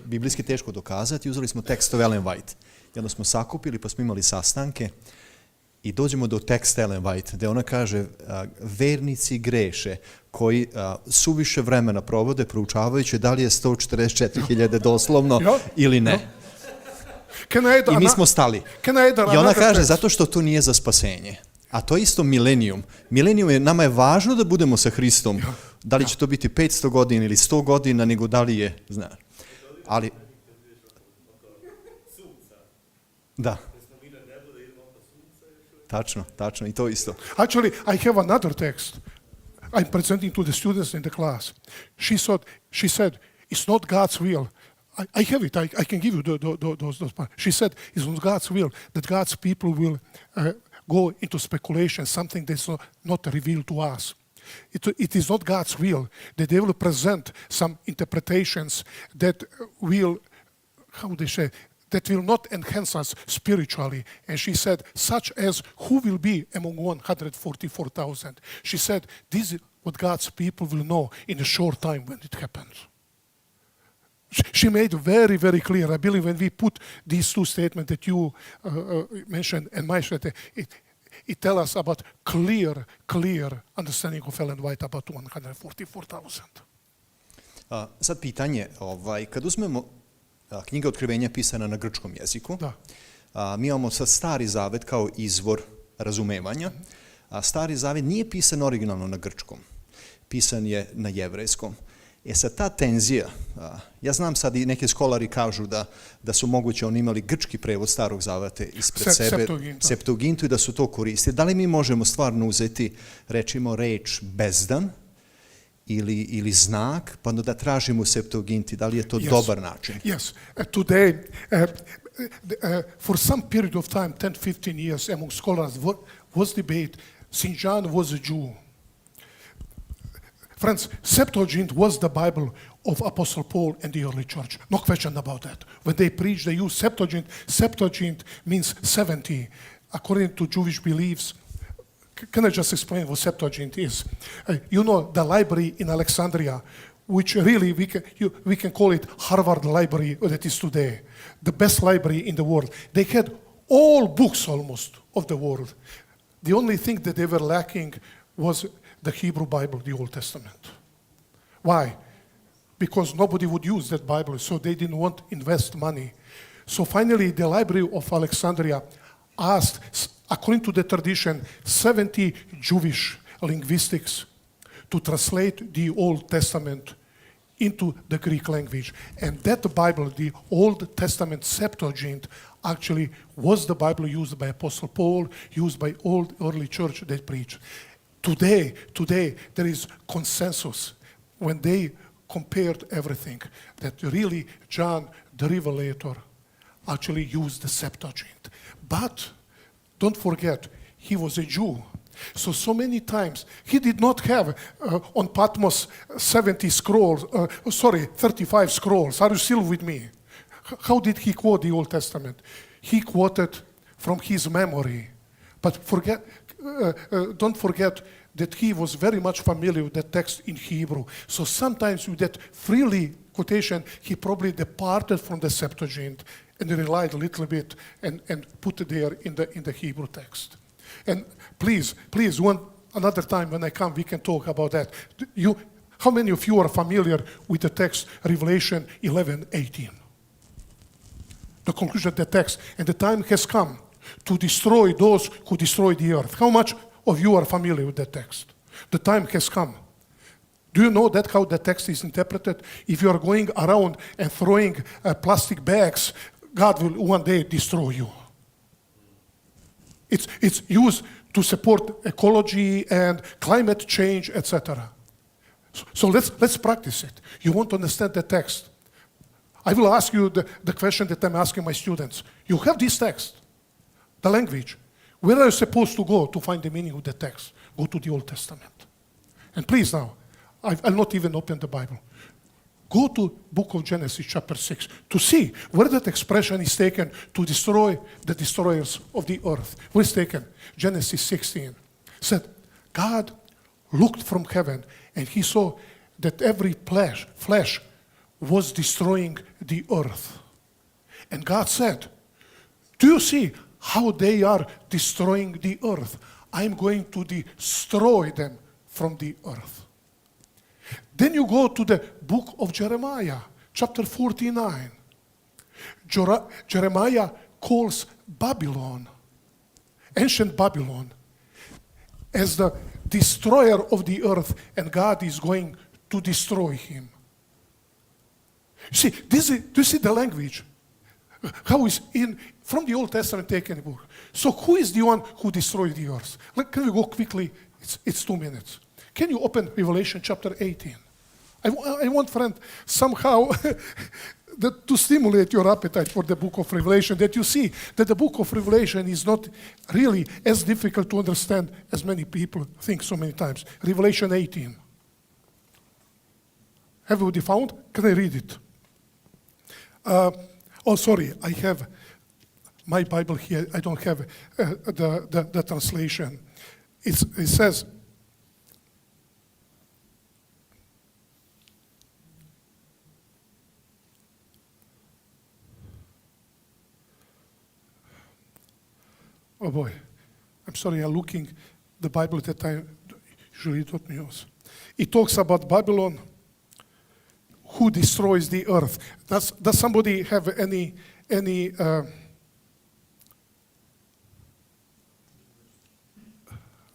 biblijski teško dokazati, i uzeli smo tekst of Ellen White. I onda smo sakupili pa smo imali sastanke i dođemo do teksta Ellen White, gde ona kaže vernici greše koji suviše vremena provode proučavajući da li je 144.000 doslovno ili ne. I mi smo stali. I ona kaže zato što to nije za spasenje. A to je isto milenijum. Milenijum je, nama je važno da budemo sa Hristom. Da li će to biti 500 godina ili 100 godina, nego da li je, znaš. Ali, da. Tačno, i to isto. Actually, I have another text I'm presenting to the students in the class. She said, it's not God's will. I have it. I can give you those parts. She said, it's not God's will that God's people will go into speculation, something that's not revealed to us. It is not God's will that they will present some interpretations that will, how they say, that will not enhance us spiritually. And she said, such as who will be among 144,000. She said, this is what God's people will know in a short time when it happens. She made very, very clear. I believe when we put these two statements that you mentioned and my statement, it tells us about clear understanding of Ellen White about 144,000. Sad pitanje, kad uzmemo knjiga Otkrivenja pisana na grčkom jeziku, mi imamo sad Stari zavet kao izvor razumevanja, a Stari zavet nije pisan originalno na grčkom, pisan je na jevrejskom. Sad ta tenzija, ja znam sad i neki skolari kažu da su moguće oni imali grčki prevod Starog zaveta ispred sebe, Septuagintu, i da su to koristili. Da li mi možemo stvarno uzeti, rečimo, reč bezdan ili znak, pa da tražimo u Septuaginti, da li je to dobar način? Yes. Today, for some period of time, 10-15 years, among scholars was debate, St. John was a Jew. Friends, Septuagint was the Bible of Apostle Paul and the early church. No question about that. When they preach, they use Septuagint. Septuagint means 70. According to Jewish beliefs, can I just explain what Septuagint is? You know the library in Alexandria, which really we can call it Harvard Library that is today, the best library in the world. They had all books almost of the world. The only thing that they were lacking was the Hebrew Bible, the Old Testament. Why? Because nobody would use that Bible, so they didn't want to invest money. So finally, the Library of Alexandria asked, according to the tradition, 70 Jewish linguistics to translate the Old Testament into the Greek language. And that Bible, the Old Testament Septuagint, actually was the Bible used by Apostle Paul, used by all early church that preached. Today, there is consensus when they compared everything that really John, the Revelator, actually used the Septuagint. But don't forget, he was a Jew. So many times, he did not have on Patmos 35 scrolls. Are you still with me? How did he quote the Old Testament? He quoted from his memory. But don't forget that he was very much familiar with the text in Hebrew. So sometimes with that freely quotation, he probably departed from the Septuagint and relied a little bit and put it there in the Hebrew text. And please, another time when I come, we can talk about that. How many of you are familiar with the text Revelation 11:18? The conclusion of the text, and the time has come to destroy those who destroy the earth. How much of you are familiar with that text? The time has come. Do you know that how the text is interpreted? If you are going around and throwing plastic bags, God will one day destroy you. It's used to support ecology and climate change, etc. So let's practice it. You want to understand the text. I will ask you the question that I'm asking my students. You have this text, the language. Where are you supposed to go to find the meaning of the text? Go to the Old Testament. And please now, I'll not even open the Bible. Go to book of Genesis chapter 6 to see where that expression is taken to destroy the destroyers of the earth. Where it's taken? Genesis 16. Said, God looked from heaven and he saw that every flesh was destroying the earth. And God said, do you see how they are destroying the earth? I'm going to destroy them from the earth. Then you go to the book of Jeremiah, chapter 49. Jeremiah calls Babylon, ancient Babylon, as the destroyer of the earth, and God is going to destroy him. See, do you see the language? How is from the Old Testament taken book. So who is the one who destroyed the earth? Can we go quickly? It's 2 minutes. Can you open Revelation chapter 18? I want, friend, somehow to stimulate your appetite for the book of Revelation, that you see that the book of Revelation is not really as difficult to understand as many people think so many times. Revelation 18. Have you found? Can I read it? Sorry, I have my Bible here. I don't have the translation. It says, oh boy, I'm sorry, I'm looking the Bible that I usually don't use. It talks about Babylon, who destroys the earth. Does somebody have any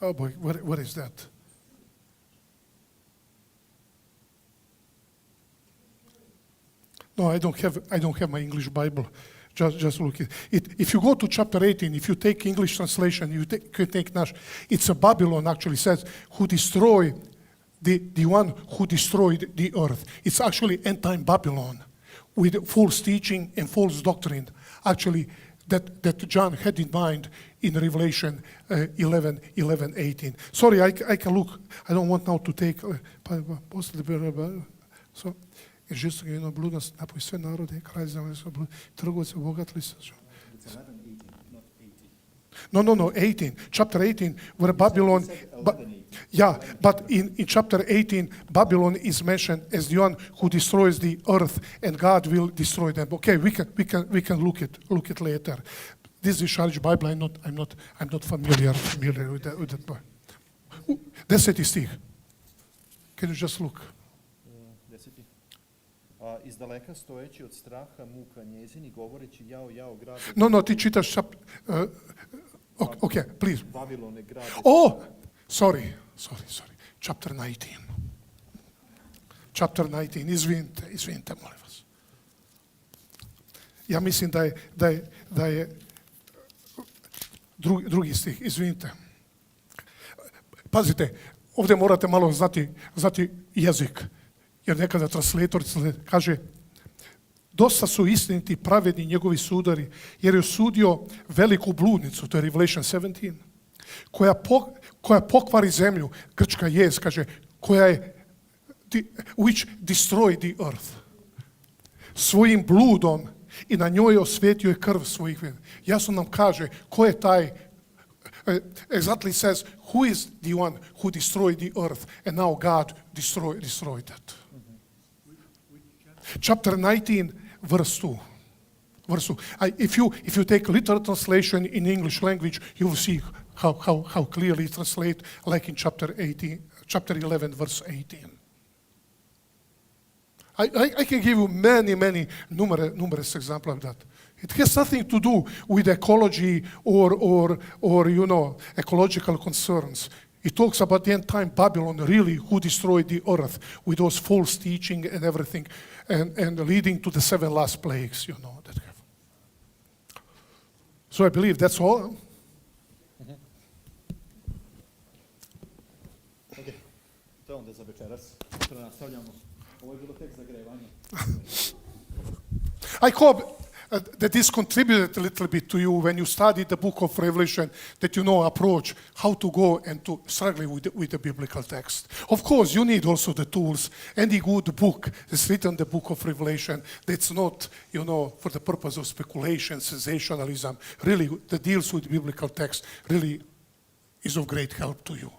oh boy, what is that? No, I don't have my English Bible. Just look at it. If you go to chapter 18, if you take English translation, you can take Nash. It's a Babylon, actually says, who destroy the one who destroyed the earth. It's actually end-time Babylon with false teaching and false doctrine. Actually, that John had in mind in Revelation 11:18. Sorry, I can look. I don't want now to take. So. Bludnost, napoj sve narode, kralj zemlje su trgovci, obogatili se. No, 18. Chapter 18, where Babylon, but in chapter 18, Babylon is mentioned as the one who destroys the earth, and God will destroy them. Okay, we can look it later. This is Sharish Bible. I'm not familiar with that book. 10. stih. Can you just look? Izdaleka stojeći od straha muka njezini, govoreći jao grad. No, ti čitaš okay, please. Babilone grad. Oh, sorry. Chapter 19. Chapter 19. Izvinite, molim vas. Ja mislim da je drugi stih, izvinite. Pazite, ovdje morate malo znati jezik. Jer nekada translator kaže, dosta su istiniti pravedni njegovi sudari, jer je osudio veliku bludnicu, to je Revelation 17, koja pokvari zemlju, grčka jez, kaže, koja je, which destroyed the earth. Svojim bludom i na njoj osvetio je krv svojih vina. Jasno nam kaže ko je taj, exactly says, who is the one who destroyed the earth, and now God destroyed that. Chapter 19, verse 2. If you take literal translation in English language, you will see how clearly translate, like in chapter 11, verse 18. I can give you many numerous examples of that. It has nothing to do with ecology or ecological concerns. It talks about the end time Babylon, really, who destroyed the earth with those false teaching and everything, and leading to the 7 last plagues, that have. So I believe that's all. Ok, to je onda za večeras. Sutra nastavljamo. Ovo je bilo tek zagrevanje. I hope that this contributed a little bit to you when you study the book of Revelation, that you know approach how to go and to struggle with the biblical text. Of course, you need also the tools. Any good book that's written, the book of Revelation, that's not, for the purpose of speculation, sensationalism, really, that deals with biblical text, really is of great help to you.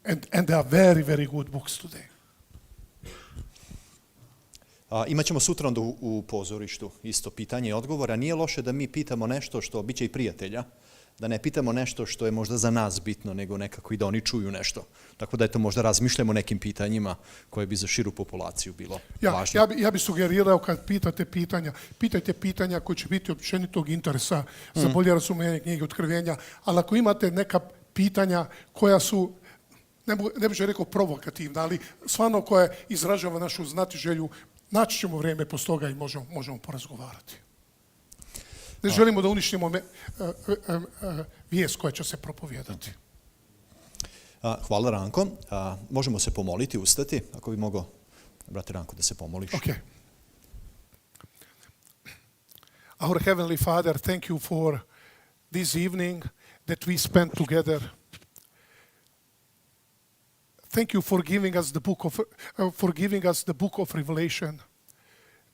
And there are very good books today. Imaćemo sutra onda u pozorištu isto pitanje i odgovora. Nije loše da mi pitamo nešto što biće i prijatelja, da ne pitamo nešto što je možda za nas bitno, nego nekako i da oni čuju nešto. Tako da eto možda razmišljamo o nekim pitanjima koje bi za širu populaciju bilo važno. Ja bi sugerirao kad pitajte pitanja koje će biti općenitog interesa za bolje razumijevanje knjige Otkrivenja, ali ako imate neka pitanja koja su, ne bih rekao provokativna, ali stvarno koja izražava našu znatiželju, naći ćemo vrijeme poslije toga i možemo porazgovarati. Ne želimo da uništimo vijest koja će se propovijedati. Hvala, Ranko. Možemo se pomoliti, ustati, ako bi mogao, brate Ranko, da se pomoliš. Okay. Our Heavenly Father, thank you for this evening that we spent together. Thank you for giving us the book of Revelation,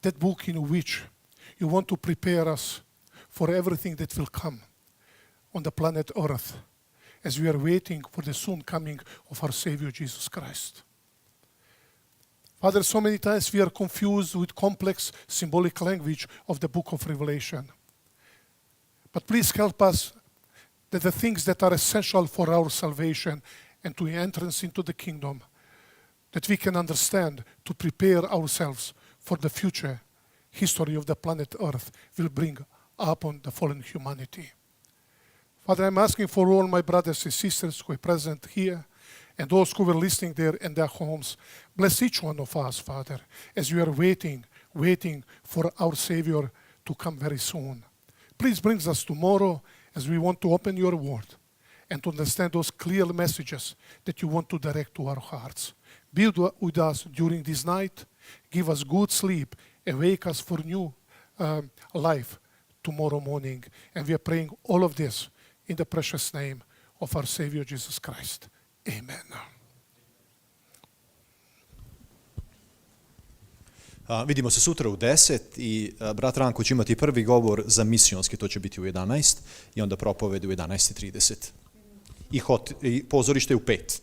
that book in which you want to prepare us for everything that will come on the planet Earth as we are waiting for the soon coming of our Savior Jesus Christ. Father, so many times we are confused with complex symbolic language of the book of Revelation. But please help us that the things that are essential for our salvation and to entrance into the kingdom, that we can understand to prepare ourselves for the future history of the planet Earth will bring upon the fallen humanity. Father, I'm asking for all my brothers and sisters who are present here and those who were listening there in their homes. Bless each one of us, Father, as we are waiting for our Savior to come very soon. Please bring us tomorrow as we want to open your word and to understand those clear messages that you want to direct to our hearts. Be with us during this night. Give us good sleep. Awake us for new life tomorrow morning. And we are praying all of this in the precious name of our Savior Jesus Christ. Amen. Vidimo se sutra u 10 i brat Ranko će imati prvi govor za misionski, to će biti u 11 i onda propoved u 11:30. I pozorište u 5.